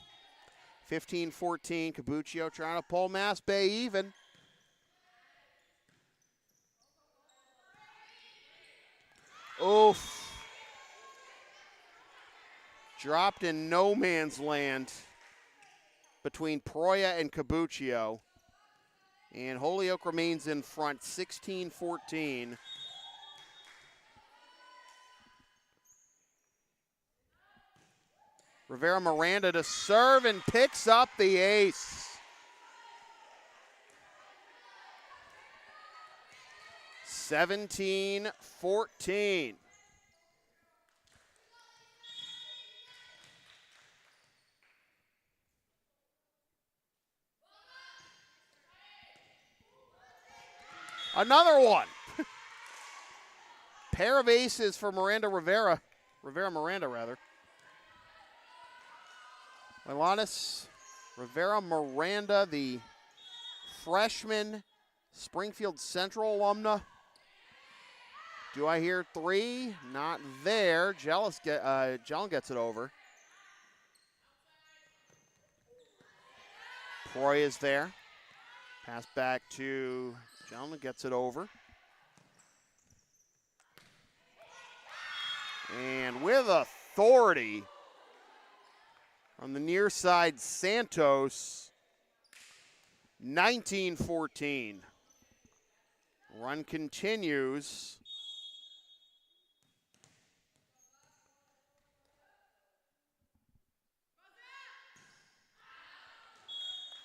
15-14, Cabuccio trying to pull MassBay even. Oof. Dropped in no man's land between Proya and Cabuccio. And Holyoke remains in front, 16-14. Rivera Miranda to serve and picks up the ace. 17-14. Another one. Pair of aces for Rivera Miranda, rather. Milanis Rivera Miranda, the freshman Springfield Central alumna. Do I hear three? Not there. Jellin gets it over. Proy is there. Pass back to Jellin, gets it over. And with authority from the near side, Santos, 19-14. Run continues.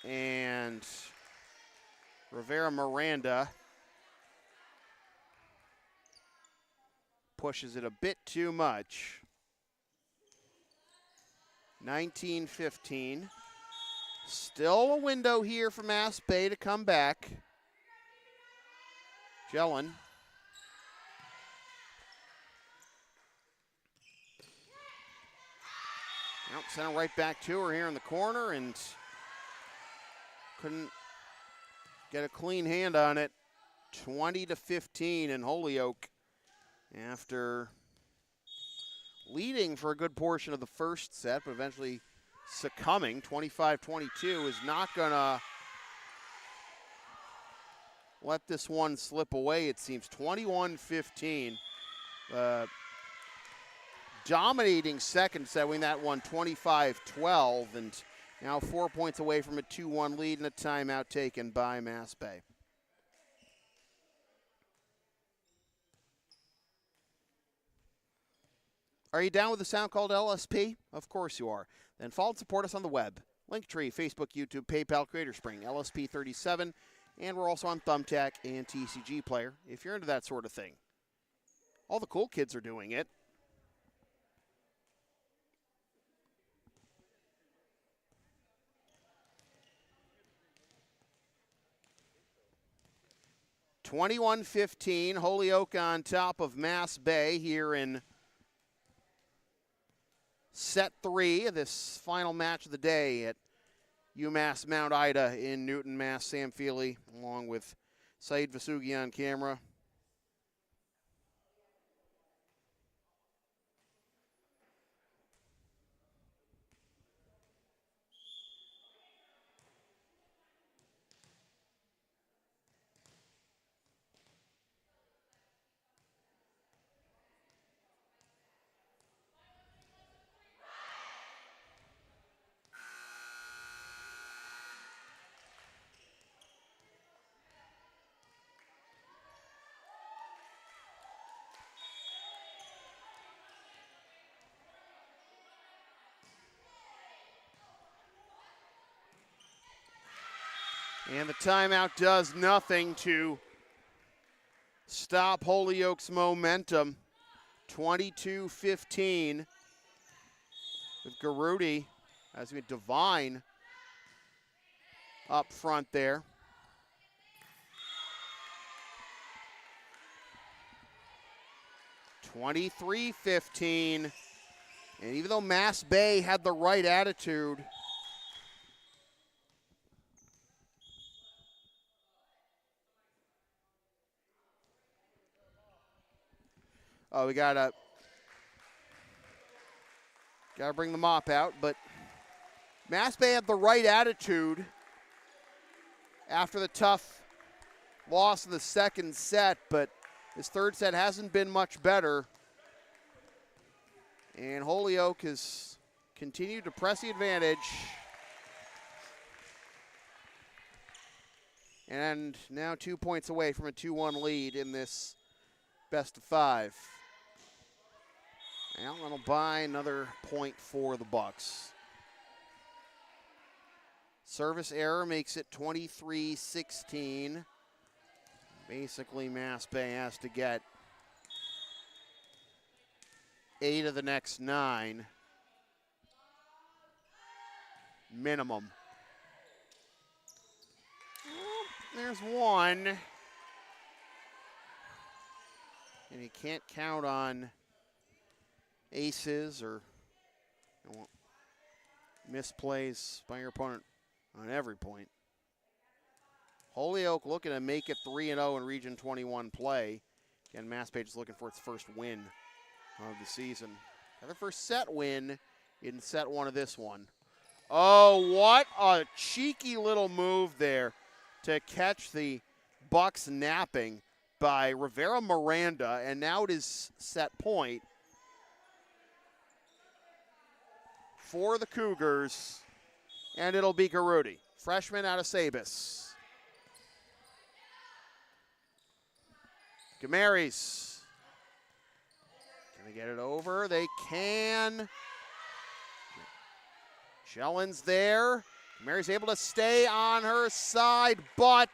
And Rivera Miranda pushes it a bit too much. 19-15. Still a window here for MassBay to come back. Jellin. Sent it right back to her here in the corner and couldn't get a clean hand on it. 20-15 in Holyoke after leading for a good portion of the first set, but eventually succumbing. 25-22 is not going to let this one slip away, it seems. 21-15. Dominating second set, winning that one 25-12, and now 4 points away from a 2-1 lead and a timeout taken by MassBay. Are you down with the sound called LSP? Of course you are. Then follow and support us on the web. Linktree, Facebook, YouTube, PayPal, CreatorSpring, LSP37, and we're also on Thumbtack and TCG Player if you're into that sort of thing. All the cool kids are doing it. (21-15), Holyoke on top of MassBay here in set 3 of this final match of the day at UMass Mount Ida in Newton, Mass. Sam Feely along with Saeed Vasugi on camera. And the timeout does nothing to stop Holyoke's momentum. 22-15 with Garuti, as we Divine up front there. (23-15), and even though MassBay had the right attitude, we gotta bring the mop out, but MassBay had the right attitude after the tough loss in the second set, but this third set hasn't been much better. And Holyoke has continued to press the advantage. And now 2 points away from a 2-1 lead in this best of 5. Allen will buy another point for the Bucks. Service error makes it 23-16. Basically, MassBay has to get 8 of the next 9 minimum. Well, there's one. And you can't count on aces or misplays by your opponent on every point. Holyoke looking to make it 3-0 in Region 21 play. Again, MassBay just looking for its first win of the season. Got their first set win in set 1 of this one. Oh, what a cheeky little move there to catch the Bucks napping by Rivera Miranda, and now it is set point for the Cougars, and it'll be Garudi, freshman out of Sabis. Cougars. Can they get it over? They can. Schellen's there. Cougars able to stay on her side, but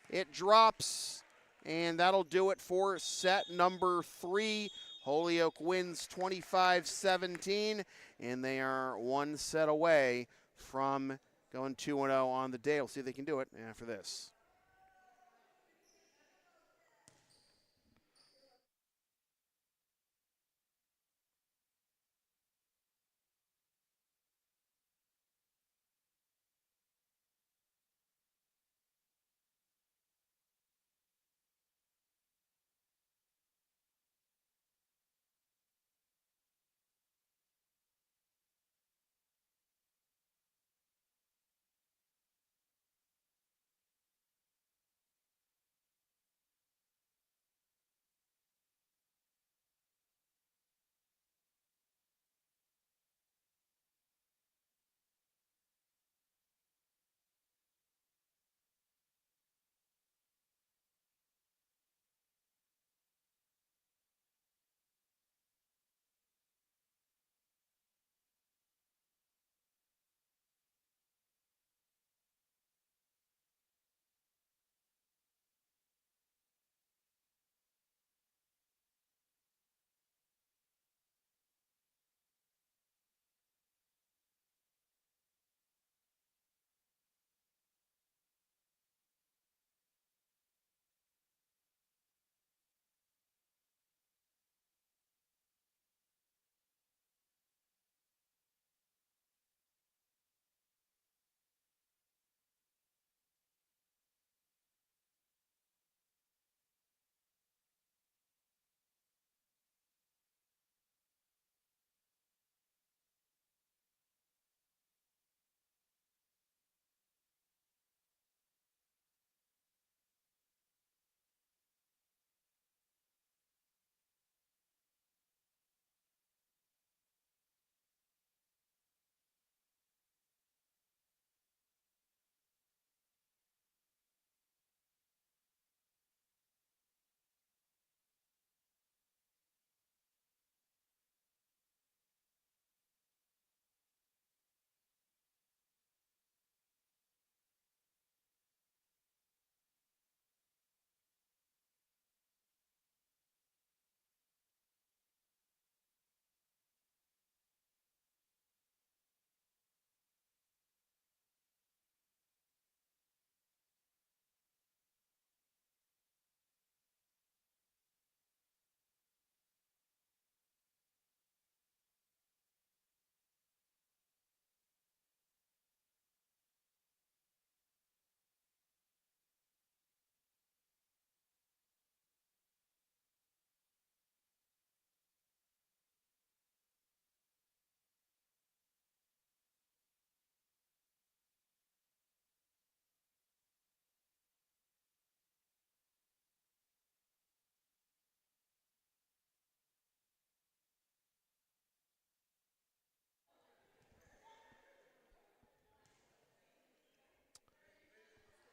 it drops, and that'll do it for set number 3. Holyoke wins 25-17, and they are one set away from going 2-0 on the day. We'll see if they can do it after this.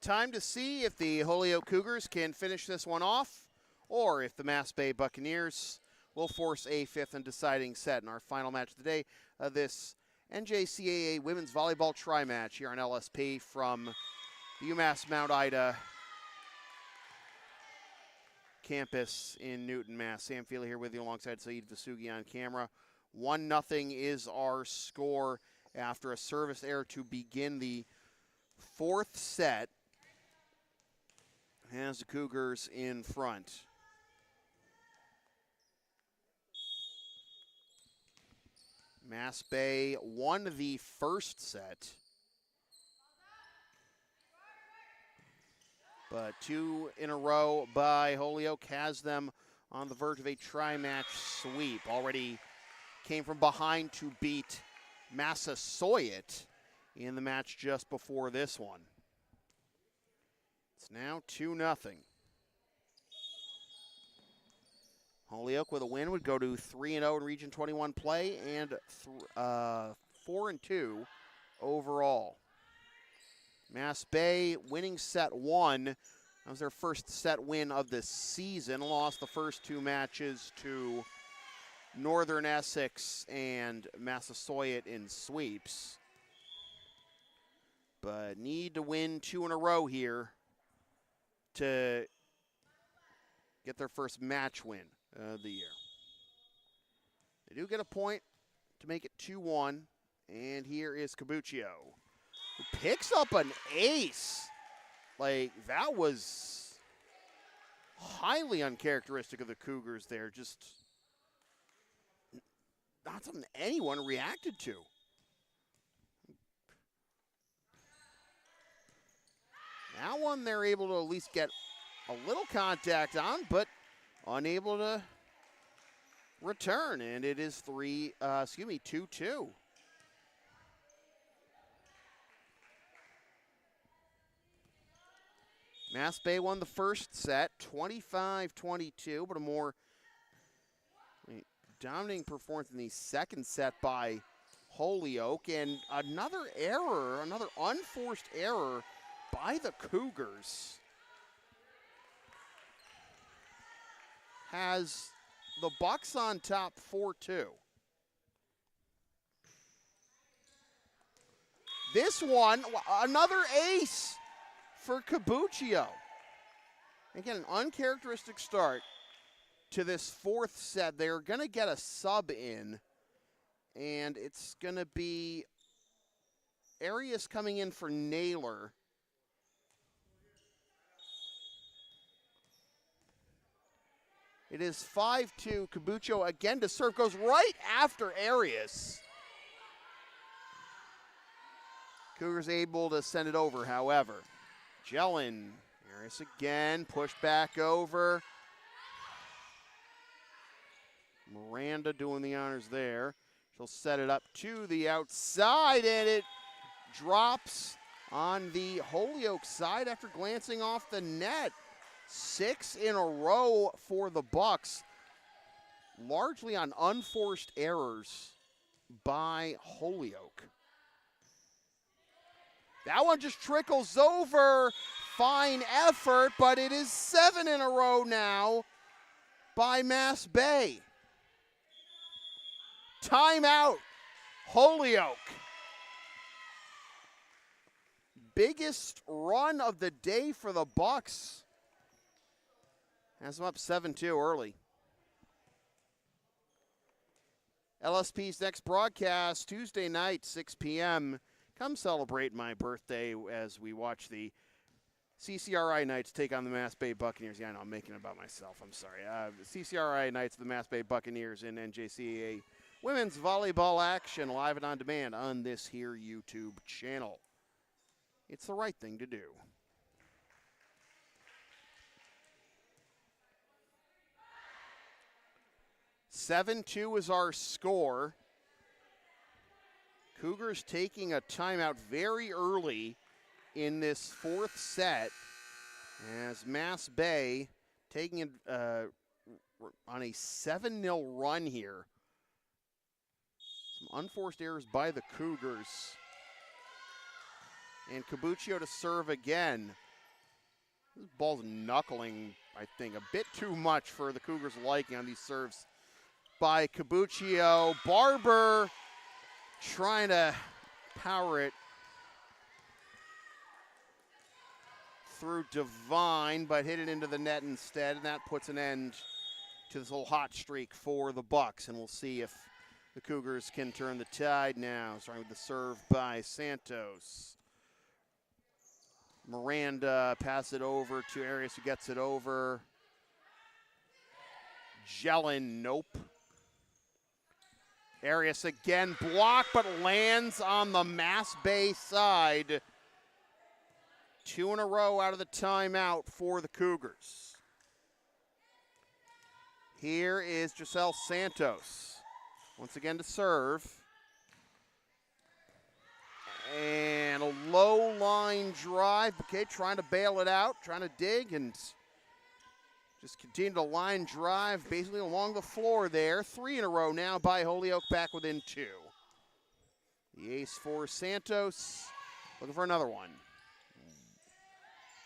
Time to see if the Holyoke Cougars can finish this one off, or if the MassBay Buccaneers will force a 5th and deciding set in our final match of the day of this NJCAA Women's Volleyball Tri-Match here on LSP from the UMass Mount Ida campus in Newton, Mass. Sam Feely here with you alongside Saeed Vasugi on camera. 1-0 is our score after a service error to begin the fourth set. Has the Cougars in front. MassBay won the first set, but 2 in a row by Holyoke has them on the verge of a tri-match sweep. Already came from behind to beat Massasoit in the match just before this one. It's now 2-0. Holyoke with a win would go to 3-0 in Region 21 play and 4-2 overall. MassBay winning set 1. That was their first set win of the season. Lost the first 2 matches to Northern Essex and Massasoit in sweeps. But need to win 2 in a row here to get their first match win of the year. They do get a point to make it 2-1. And here is Cabuccio, who picks up an ace. Like, that was highly uncharacteristic of the Cougars there. Just not something anyone reacted to. That one they're able to at least get a little contact on, but unable to return. And it is 2-2. MassBay won the first set, 25-22, but a more dominating performance in the second set by Holyoke. And another error, another unforced error by the Cougars has the Bucks on top 4-2. This one, another ace for Cabuccio. Again, an uncharacteristic start to this fourth set. They're going to get a sub in, and it's going to be Arias coming in for Naylor. It is 5-2. Cabuccio again to serve. Goes right after Arias. Cougars able to send it over, however. Jellin. Arias again. Pushed back over. Miranda doing the honors there. She'll set it up to the outside, and it drops on the Holyoke side after glancing off the net. 6 in a row for the Bucks, largely on unforced errors by Holyoke. That one just trickles over. Fine effort, but it is 7 in a row now by MassBay. Timeout, Holyoke. Biggest run of the day for the Bucks. Has them up 7-2 early. LSP's next broadcast, Tuesday night, 6 p.m. Come celebrate my birthday as we watch the CCRI Knights take on the MassBay Buccaneers. Yeah, I know, I'm making it about myself. I'm sorry. CCRI Knights, the MassBay Buccaneers in NJCAA women's volleyball action, live and on demand on this here YouTube channel. It's the right thing to do. 7-2 is our score. Cougars taking a timeout very early in this fourth set as MassBay taking it on a 7-0 run here. Some unforced errors by the Cougars. And Cabuccio to serve again. This ball's knuckling, I think, a bit too much for the Cougars' liking on these serves by Cabuccio. Barber trying to power it through Devine, but hit it into the net instead, and that puts an end to this little hot streak for the Bucks, and we'll see if the Cougars can turn the tide now. Starting with the serve by Santos. Miranda passes it over to Arias, who gets it over. Jellin, nope. Arias again blocked, but lands on the MassBay side. 2 in a row out of the timeout for the Cougars. Here is Giselle Santos. Once again to serve. And a low line drive. Bouquet trying to bail it out, trying to dig, and just continue to line drive basically along the floor there. 3 in a row now by Holyoke, back within 2. The ace for Santos, looking for another one.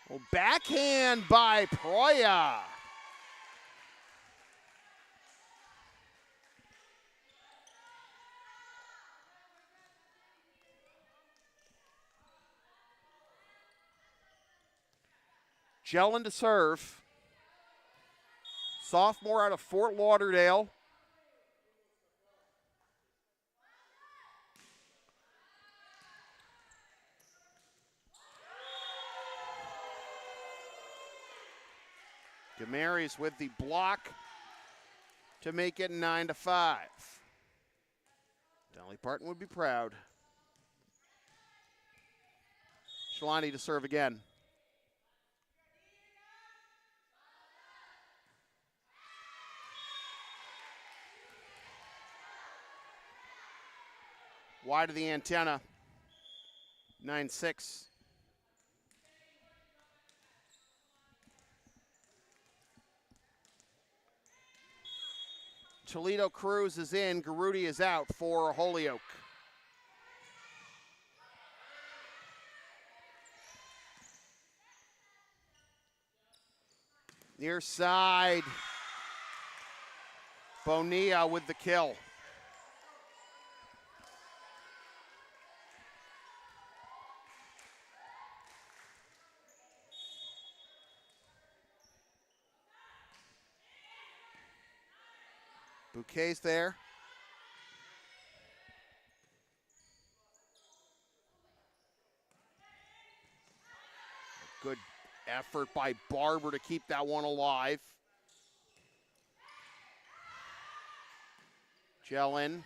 Well, backhand by Proya. Jellin to serve. Sophomore out of Fort Lauderdale. Damaris with the block to make it 9-5. Dolly Parton would be proud. Shalani to serve again. Wide of the antenna, 9-6. Toledo Cruz is in, Garuti is out for Holyoke. Near side, Bonilla with the kill. Bouquet's there. Good effort by Barber to keep that one alive. Jellin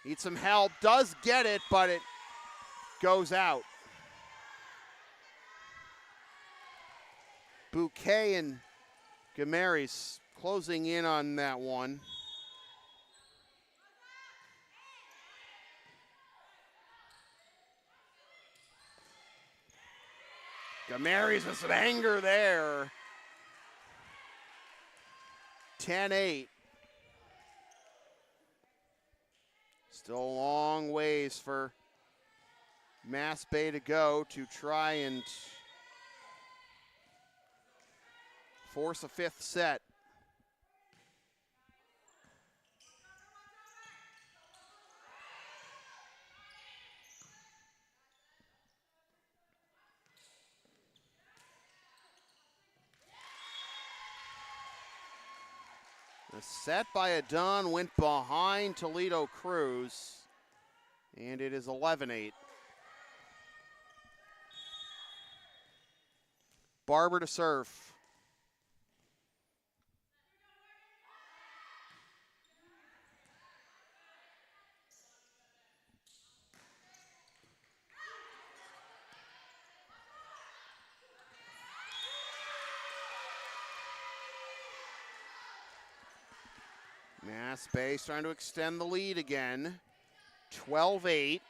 needs some help, does get it, but it goes out. Bouquet and Gamaris closing in on that one. Gamaris with some anger there. 10-8. Still a long ways for MassBay to go to try and force a 5th set. The set by Adon went behind Toledo Cruz, and it is 11-8. Barber to serve. MassBay trying to extend the lead again. 12-8.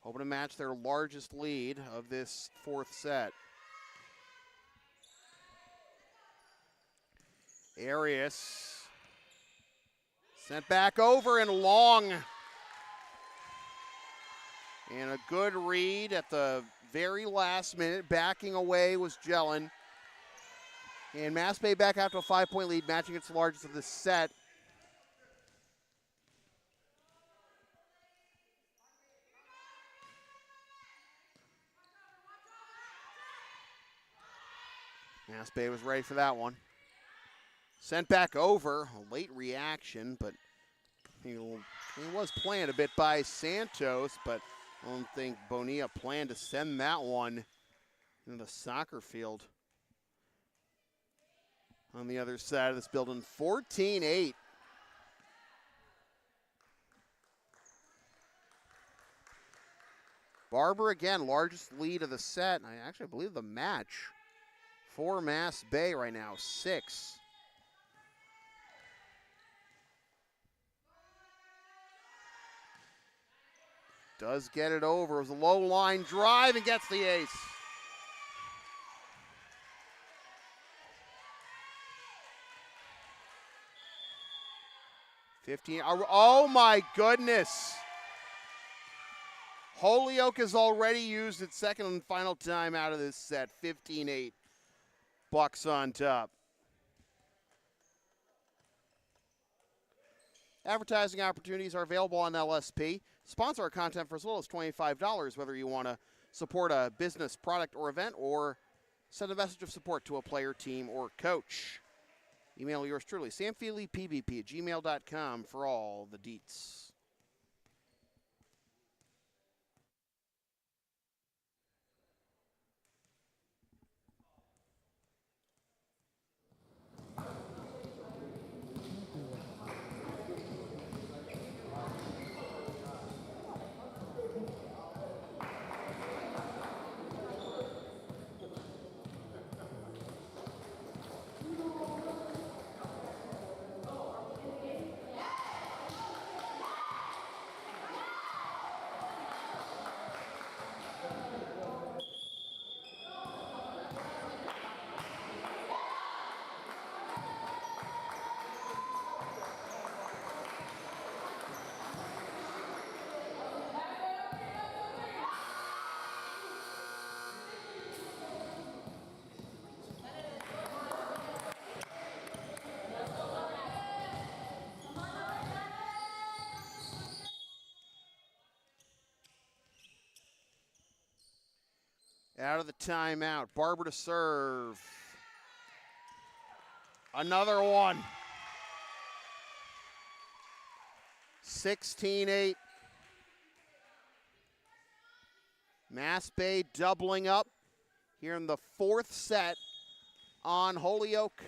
Hoping to match their largest lead of this 4th set. Arias sent back over and long. And a good read at the very last minute. Backing away was Jellin. And MassBay back out to a 5-point lead, matching its largest of the set. MassBay was ready for that one. Sent back over, a late reaction, but he was playing a bit by Santos, but I don't think Bonilla planned to send that one into the soccer field. On the other side of this building, 14-8. Barber again, largest lead of the set, and I actually believe the match for MassBay right now, 6. Does get it over. It was a low line drive and gets the ace. Oh my goodness. Holyoke has already used its second and final time out of this set. 15-8. Bucks on top. Advertising opportunities are available on LSP. Sponsor our content for as little as $25, whether you want to support a business, product, or event, or send a message of support to a player, team, or coach. Email yours truly, samfeelypbp@gmail.com for all the deets. Out of the timeout, Barber to serve. Another one. 16-8. MassBay doubling up here in the fourth set on Holyoke,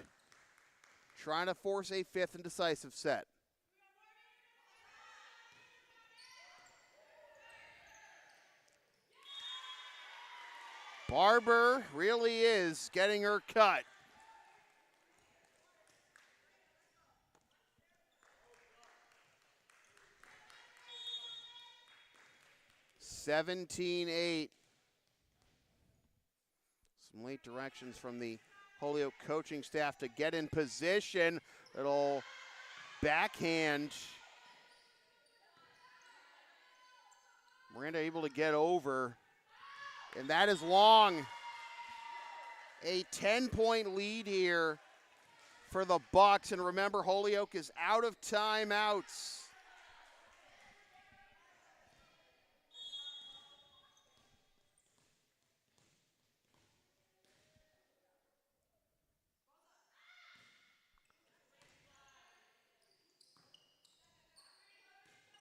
trying to force a fifth and decisive set. Barber really is getting her cut. (17-8). Some late directions from the Holyoke coaching staff to get in position. It'll backhand. Miranda able to get over. And that is long. A 10-point lead here for the Bucks. And remember, Holyoke is out of timeouts.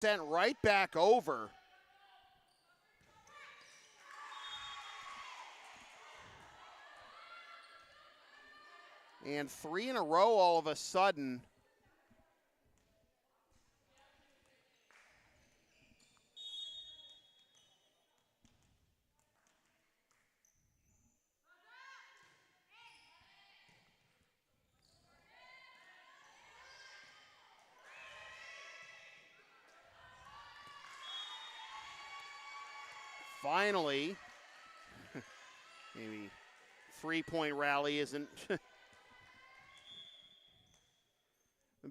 Sent right back over. And 3 in a row all of a sudden. Finally, maybe 3-point rally isn't the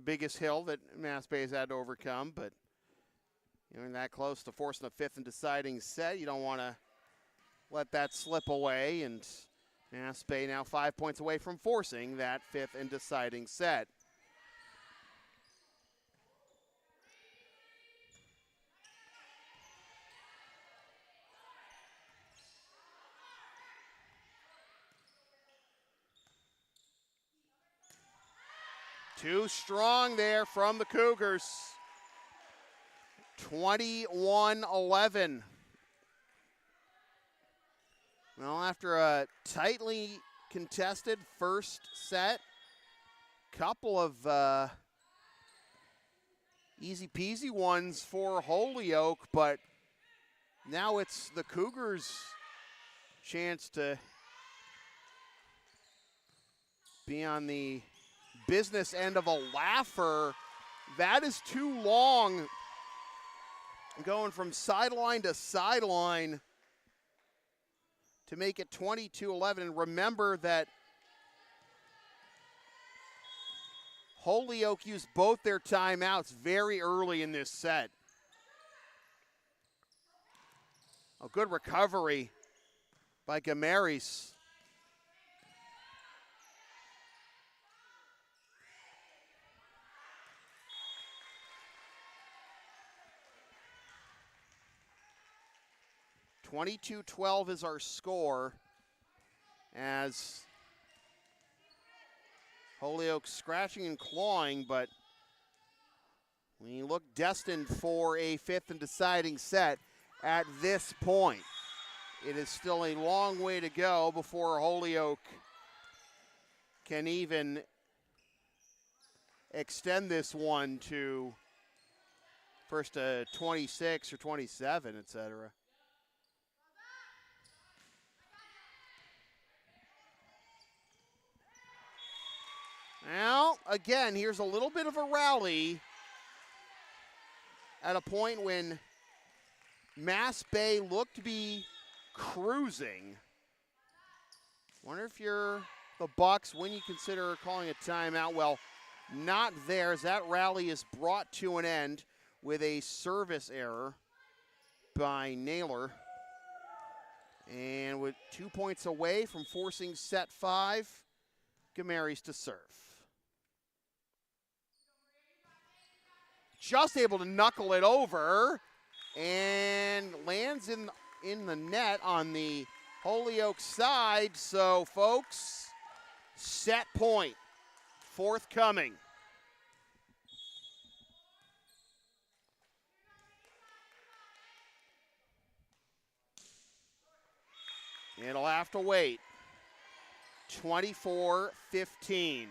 biggest hill that MassBay has had to overcome, but you're that close to forcing a fifth and deciding set. You don't want to let that slip away, and MassBay now 5 points away from forcing that fifth and deciding set. Too strong there from the Cougars. 21-11. Well, after a tightly contested first set, couple of easy peasy ones for Holyoke, but now it's the Cougars' chance to be on the business end of a laugher. That is too long, going from sideline to sideline to make it 22-11. And remember that Holyoke used both their timeouts very early in this set. A good recovery by Buccaneers. (22-12) is our score as Holyoke scratching and clawing, but we look destined for a fifth and deciding set at this point. It is still a long way to go before Holyoke can even extend this one to first 26 or 27, etc. Now, again, here's a little bit of a rally at a point when MassBay looked to be cruising. Wonder if you're the Bucks when you consider calling a timeout. Well, not there, as that rally is brought to an end with a service error by Naylor. And with 2 points away from forcing set 5, Buccaneers to serve. Just able to knuckle it over and lands in the net on the Holyoke side. So, folks, set point forthcoming. It'll have to wait. 24-15.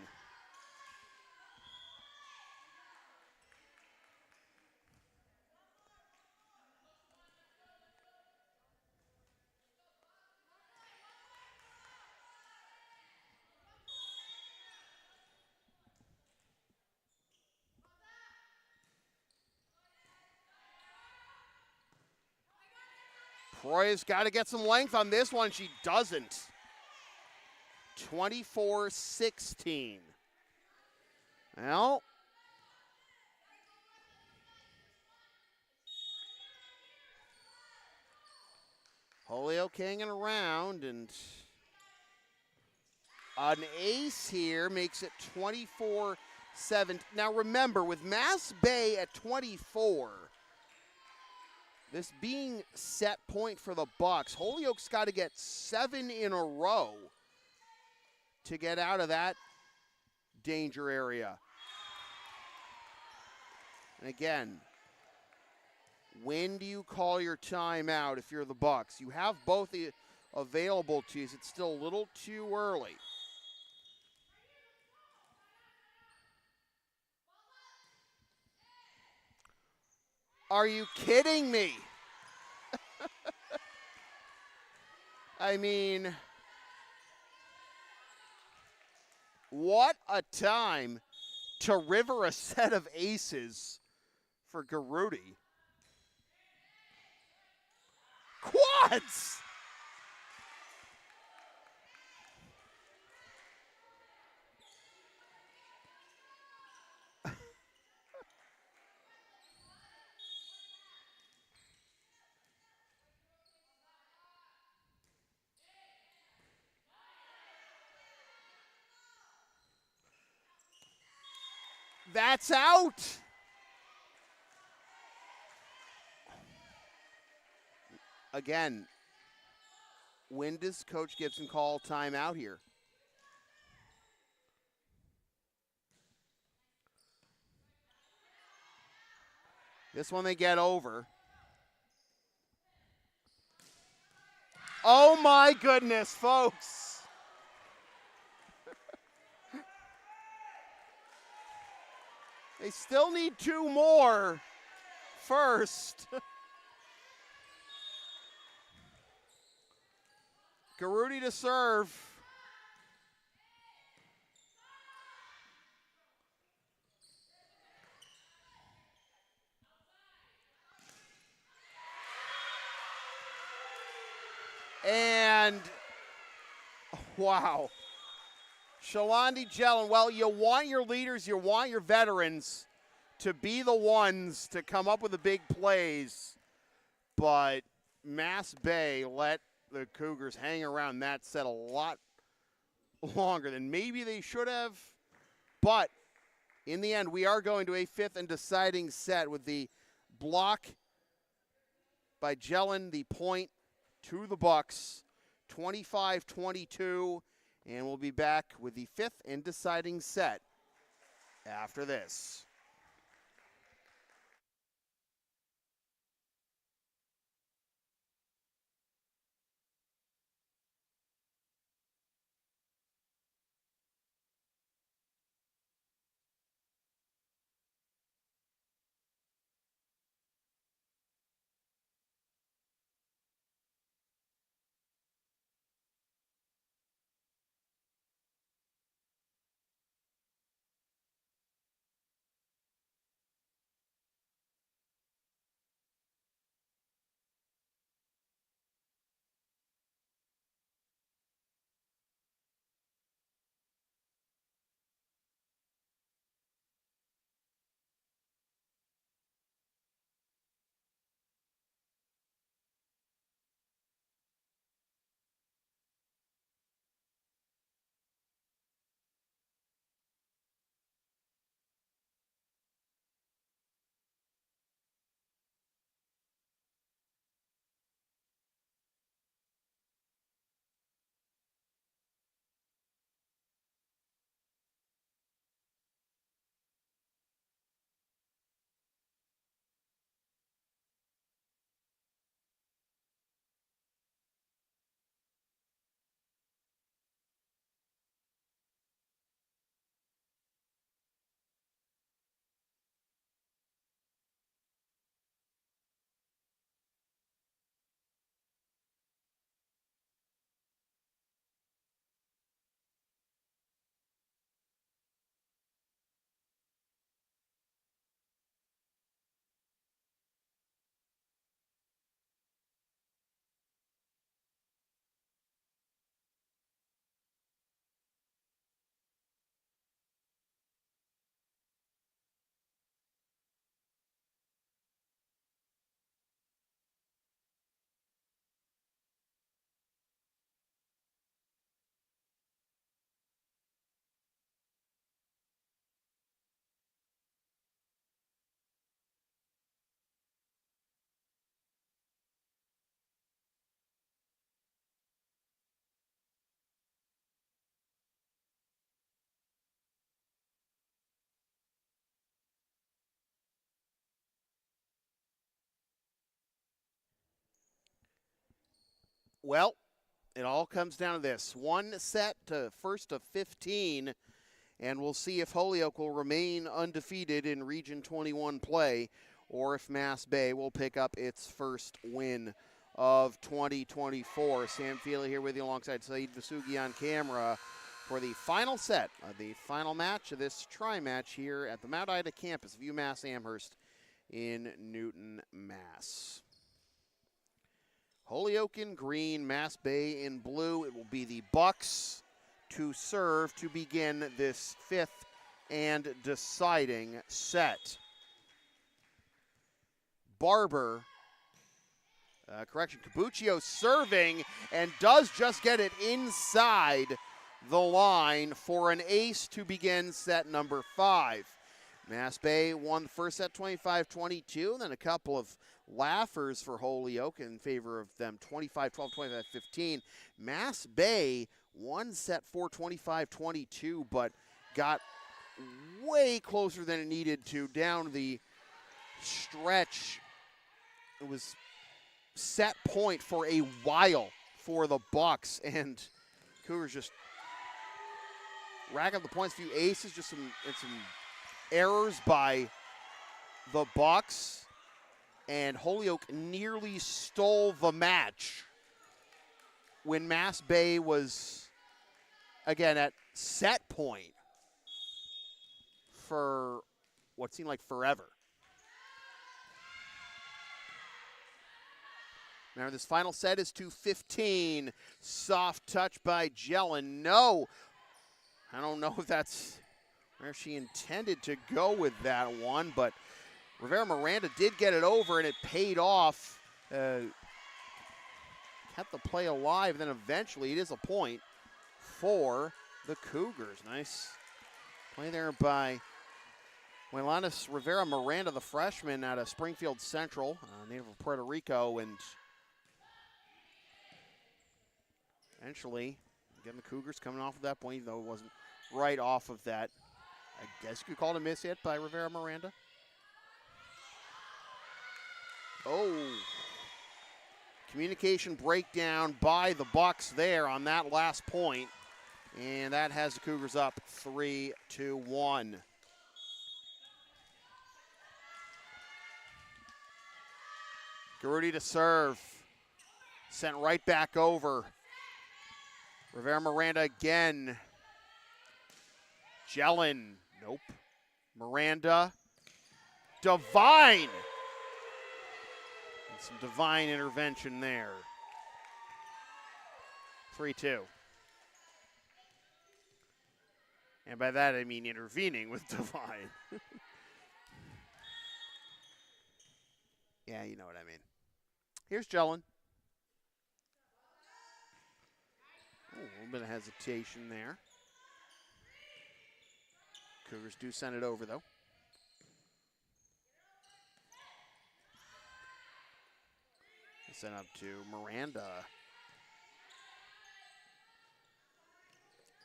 Proy's got to get some length on this one. She doesn't. 24-16. Well, Holyoke hanging around, and an ace here makes it 24-7. Now remember, with MassBay at 24, this being set point for the Bucks, Holyoke's got to get 7 in a row to get out of that danger area. And again, when do you call your timeout if you're the Bucks? You have both available to you. It's still a little too early. Are you kidding me? I mean, what a time to river a set of aces for Garuti. Quads! That's out. Again, when does Coach Gibson call timeout here? This one they get over. Oh my goodness, folks. They still need 2 more first. Garuti to serve. And, wow. Shalandi Jellin, well, you want your leaders, you want your veterans to be the ones to come up with the big plays, but MassBay let the Cougars hang around that set a lot longer than maybe they should have. But in the end, we are going to a 5th and deciding set with the block by Jellin, the point to the Bucks, 25-22, and we'll be back with the 5th and deciding set after this. Well, it all comes down to this. 1 set to first of 15, and we'll see if Holyoke will remain undefeated in Region 21 play or if MassBay will pick up its first win of 2024. Sam Feely here with you alongside Saeed Vasugi on camera for the final set of the final match of this tri-match here at the Mount Ida campus of UMass Amherst in Newton, Mass. Holyoke in green, MassBay in blue. It will be the Bucks to serve to begin this 5th and deciding set. Cabuccio serving and does just get it inside the line for an ace to begin set number 5. MassBay won the first set 25-22, and then a couple of laughers for Holyoke in favor of them 25-12, 25-15. MassBay won set 4 25-22, but got way closer than it needed to, down the stretch, it was set point for a while for the Bucks, and Cougars just rack up the points. A few aces, just some errors by the Bucks, and Holyoke nearly stole the match when MassBay was, again, at set point for what seemed like forever. Now this final set is 2-15. Soft touch by Jelen. No, I don't know if that's where she intended to go with that one, but Rivera Miranda did get it over, and it paid off. Kept the play alive, and then eventually it is a point for the Cougars. Nice play there by Welanis Rivera Miranda, the freshman out of Springfield Central, native of Puerto Rico, and eventually, again, the Cougars coming off of that point, even though it wasn't right off of that. I guess you could call it a miss hit by Rivera Miranda. Oh, communication breakdown by the Bucks there on that last point, and that has the Cougars up 3-1. Garudi to serve, sent right back over. Rivera Miranda again. Jelen, nope. Miranda, Divine. And some divine intervention there. 3-2. And by that I mean intervening with Divine. Yeah, you know what I mean. Here's Jelen. Oh, a little bit of hesitation there. Cougars do send it over, though. Sent up to Miranda.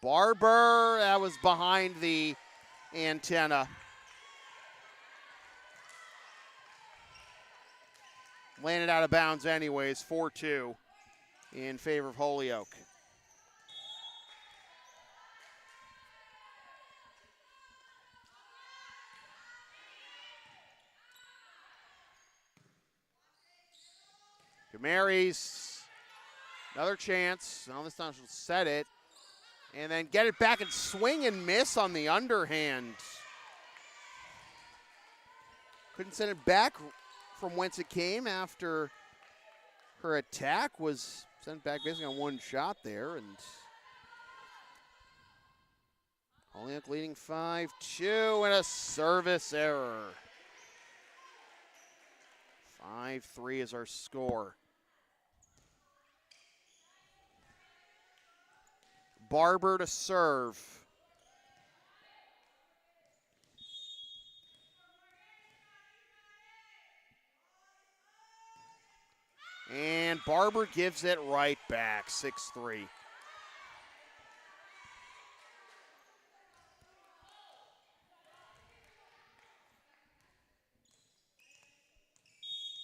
Barber, that was behind the antenna. Landed out of bounds anyways, 4-2 in favor of Holyoke. Mary's another chance. Now this time she'll set it. And then get it back and swing and miss on the underhand. Couldn't send it back from whence it came after her attack was sent back basically on one shot there. And Holyoke leading 5-2 and a service error. 5-3 is our score. Barber to serve. And Barber gives it right back, 6-3.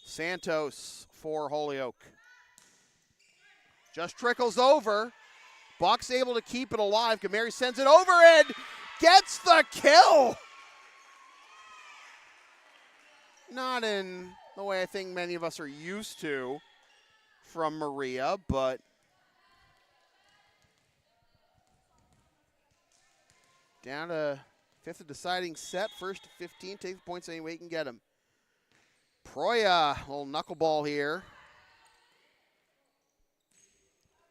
Santos for Holyoke. Just trickles over. Bucks able to keep it alive. Gameri sends it over and gets the kill. Not in the way I think many of us are used to from Maria, but down to fifth of deciding set. First to 15. Take the points any way you can get them. Proya, little knuckleball here.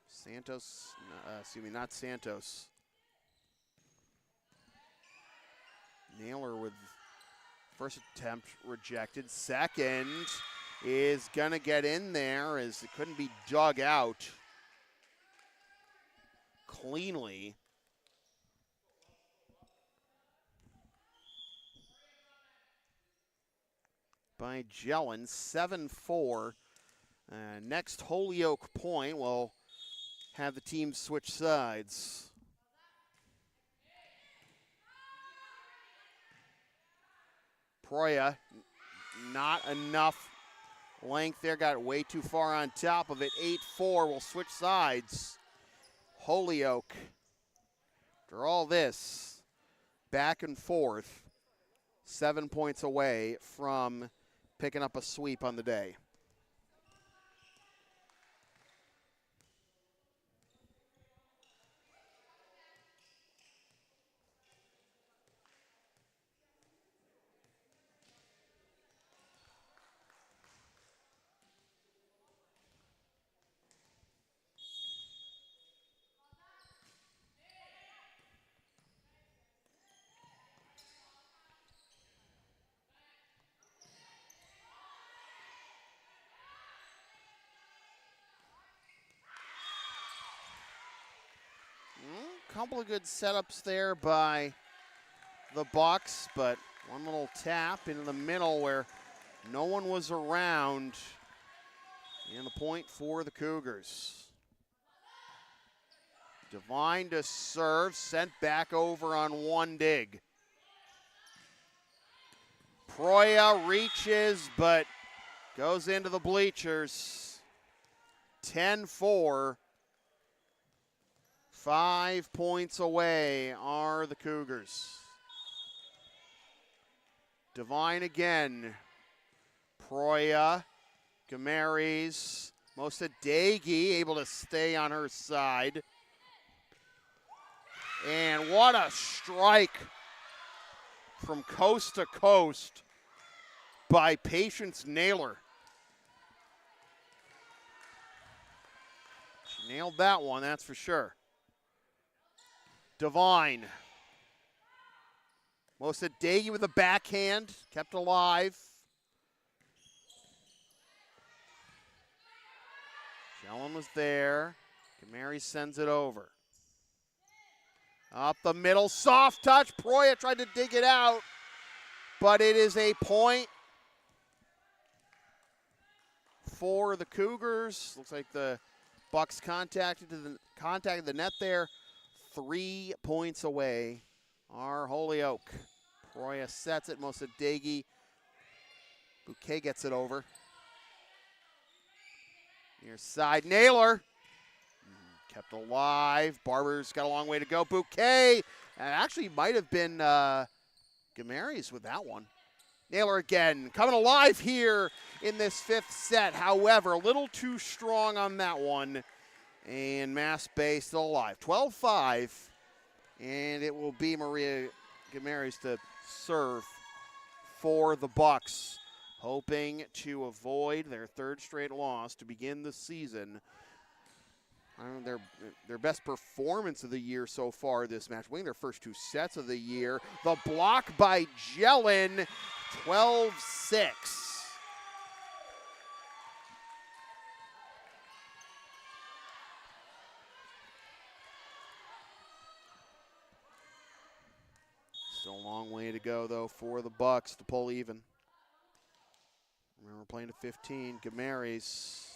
Santos, not Santos. Naylor with first attempt rejected. Second is gonna get in there as it couldn't be dug out cleanly. By Jelen, 7-4. Next Holyoke point will have the team switch sides. Proya not enough length there. Got way too far on top of it. 8-4. We'll switch sides. Holyoke, after all this, back and forth, 7 points away from picking up a sweep on the day. Couple of good setups there by the Bucks, but one little tap in the middle where no one was around. And the point for the Cougars. Devine to serve, sent back over on one dig. Proya reaches, but goes into the bleachers. 10-4. 5 points away are the Cougars. Devine again. Proya, Gamaris, Mosadegi able to stay on her side. And what a strike from coast to coast by Patience Naylor. She nailed that one, that's for sure. Devine. Mosadegi with a backhand, kept alive. Shellen was there. Kamari sends it over. Up the middle, soft touch. Proya tried to dig it out, but it is a point for the Cougars. Looks like the Bucks contacted the net there. 3 points away are Holyoke. Proya sets it. Mosadegi. Bouquet gets it over. Near side, Naylor. Kept alive. Barber's got a long way to go. Bouquet. Actually might have been Gamaris with that one. Naylor again. Coming alive here in this fifth set. However, a little too strong on that one. And MassBay still alive. 12-5. And it will be Maria Gamaris to serve for the Bucks, hoping to avoid their third straight loss to begin the season. Their best performance of the year so far this match, winning their first 2 sets of the year. The block by Jelen, 12-6. Still a long way to go, though, for the Bucks to pull even. Remember, playing to 15. Gamaris.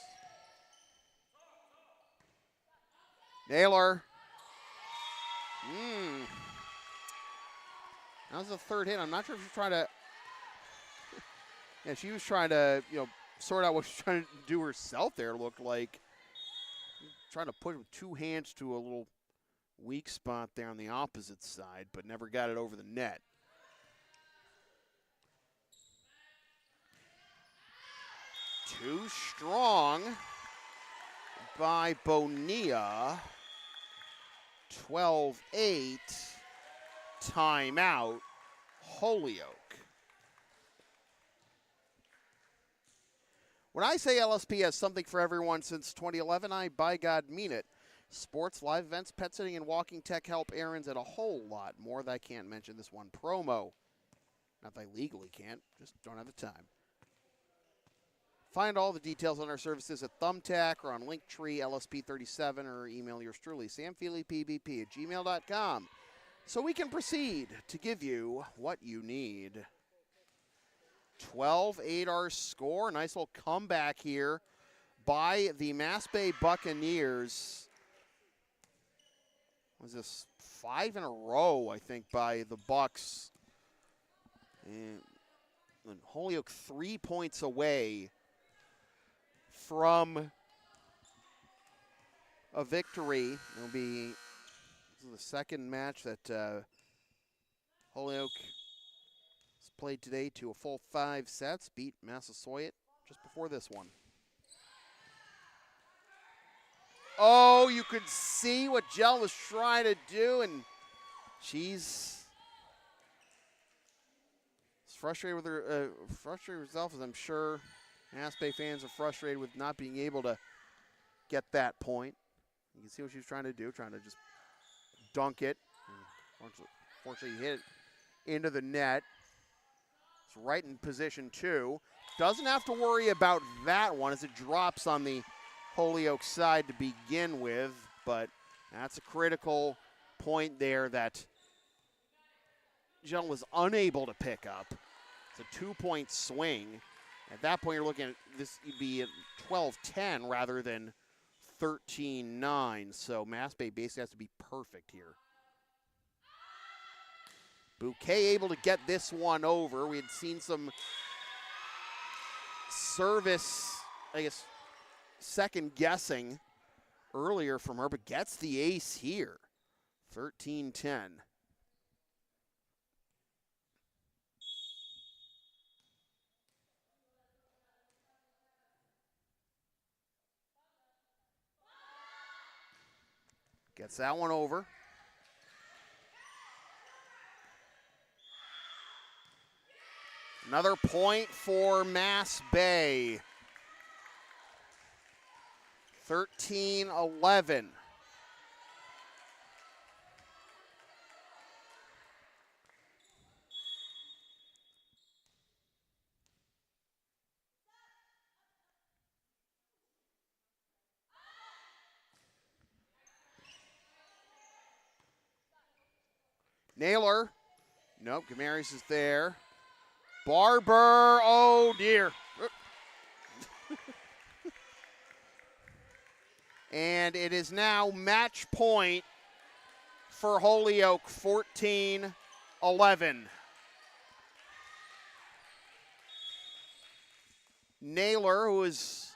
Naylor. That was the third hit. I'm not sure if she's trying to. Yeah, she was trying to, sort out what she's trying to do herself there. It looked like trying to put with 2 hands to a little weak spot there on the opposite side, but never got it over the net. Too strong by Bonilla. 12-8. Timeout, Holyoke. When I say LSP has something for everyone since 2011, I, by God, mean it. Sports, live events, pet sitting, and walking tech help, errands, and a whole lot more that I can't mention this one promo. Not that I legally can't, just don't have the time. Find all the details on our services at Thumbtack or on Linktree, LSP37, or email yours truly, samfeelypbp@gmail.com, so we can proceed to give you what you need. 12-8 our score. Nice little comeback here by the MassBay Buccaneers. Was this 5 in a row, I think, by the Bucks? And And Holyoke 3 points away from a victory. It'll be this is the second match that Holyoke has played today to a full 5 sets. Beat Massasoit just before this one. Oh, you could see what Jell was trying to do, and she's frustrated with her, frustrated herself, as I'm sure MassBay fans are frustrated with not being able to get that point. You can see what she was trying to do, trying to just dunk it. Fortunately, hit it into the net. It's right in position 2. Doesn't have to worry about that one as it drops on the Holyoke side to begin with, but that's a critical point there that Jill was unable to pick up. It's a 2-point swing. At that point, you're looking at this, you'd be at 12-10 rather than 13-9. So MassBay basically has to be perfect here. Bouquet able to get this one over. We had seen some service, I guess, second guessing earlier from her, but gets the ace here. 13-10. Gets that one over. Another point for MassBay. 13-11. Naylor. Nope, Gamaris is there. Barber, oh dear. And it is now match point for Holyoke, 14-11. Naylor, who has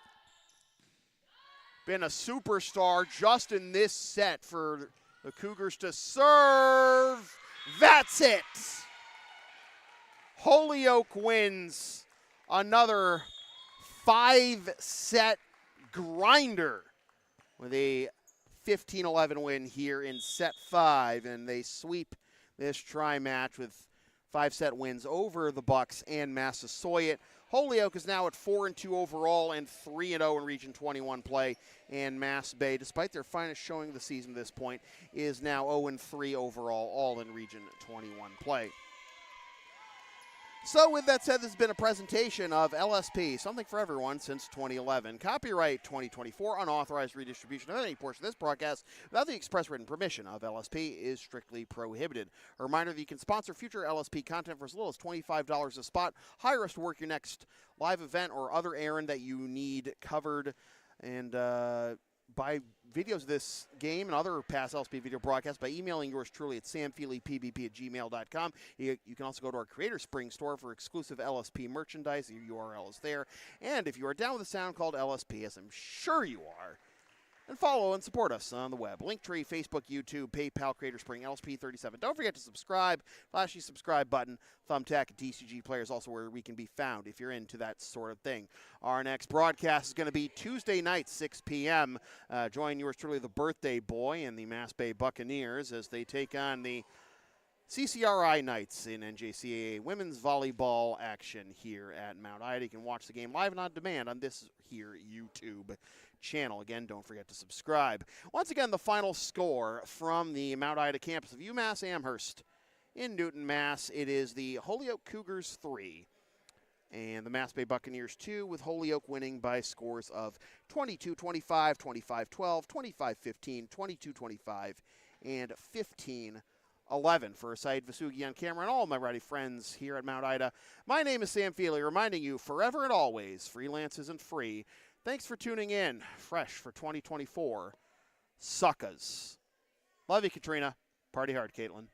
been a superstar just in this set for the Cougars to serve. That's it. Holyoke wins another 5-set grinder with a 15-11 win here in set 5, and they sweep this tri-match with 5-set wins over the Bucks and Massasoit. Holyoke is now at 4-2 overall and 3-0 in Region 21 play, and MassBay, despite their finest showing of the season at this point, is now 0-3 overall, all in Region 21 play. So with that said, this has been a presentation of LSP, something for everyone since 2011. Copyright 2024, unauthorized redistribution of any portion of this broadcast without the express written permission of LSP is strictly prohibited. A reminder that you can sponsor future LSP content for as little as $25 a spot. Hire us to work your next live event or other errand that you need covered, and buy videos of this game and other past LSP video broadcasts by emailing yours truly at samfeelypbp@gmail.com. You can also go to our Creator Spring store for exclusive LSP merchandise. The URL is there. And if you are down with a sound called LSP, as I'm sure you are, and follow and support us on the web. Linktree, Facebook, YouTube, PayPal, Creator Spring, LSP37. Don't forget to subscribe. Flashy subscribe button. Thumbtack, DCG Player is also where we can be found if you're into that sort of thing. Our next broadcast is going to be Tuesday night, 6 p.m. Join yours truly, the birthday boy, and the MassBay Buccaneers as they take on the CCRI Knights in NJCAA women's volleyball action here at Mount Ida. You can watch the game live and on demand on this here YouTube channel. Again, don't forget to subscribe. Once again, the final score from the Mount Ida campus of UMass Amherst in Newton, Mass. It is the Holyoke Cougars 3 and the MassBay Buccaneers 2, with Holyoke winning by scores of 22-25, 25-12, 25-15, 22-25, and 15-11. For Said Vasugi on camera and all of my rowdy friends here at Mount Ida, my name is Sam Feely, reminding you forever and always, freelance isn't free. Thanks for tuning in. Fresh for 2024. Suckas. Love you, Katrina. Party hard, Caitlin.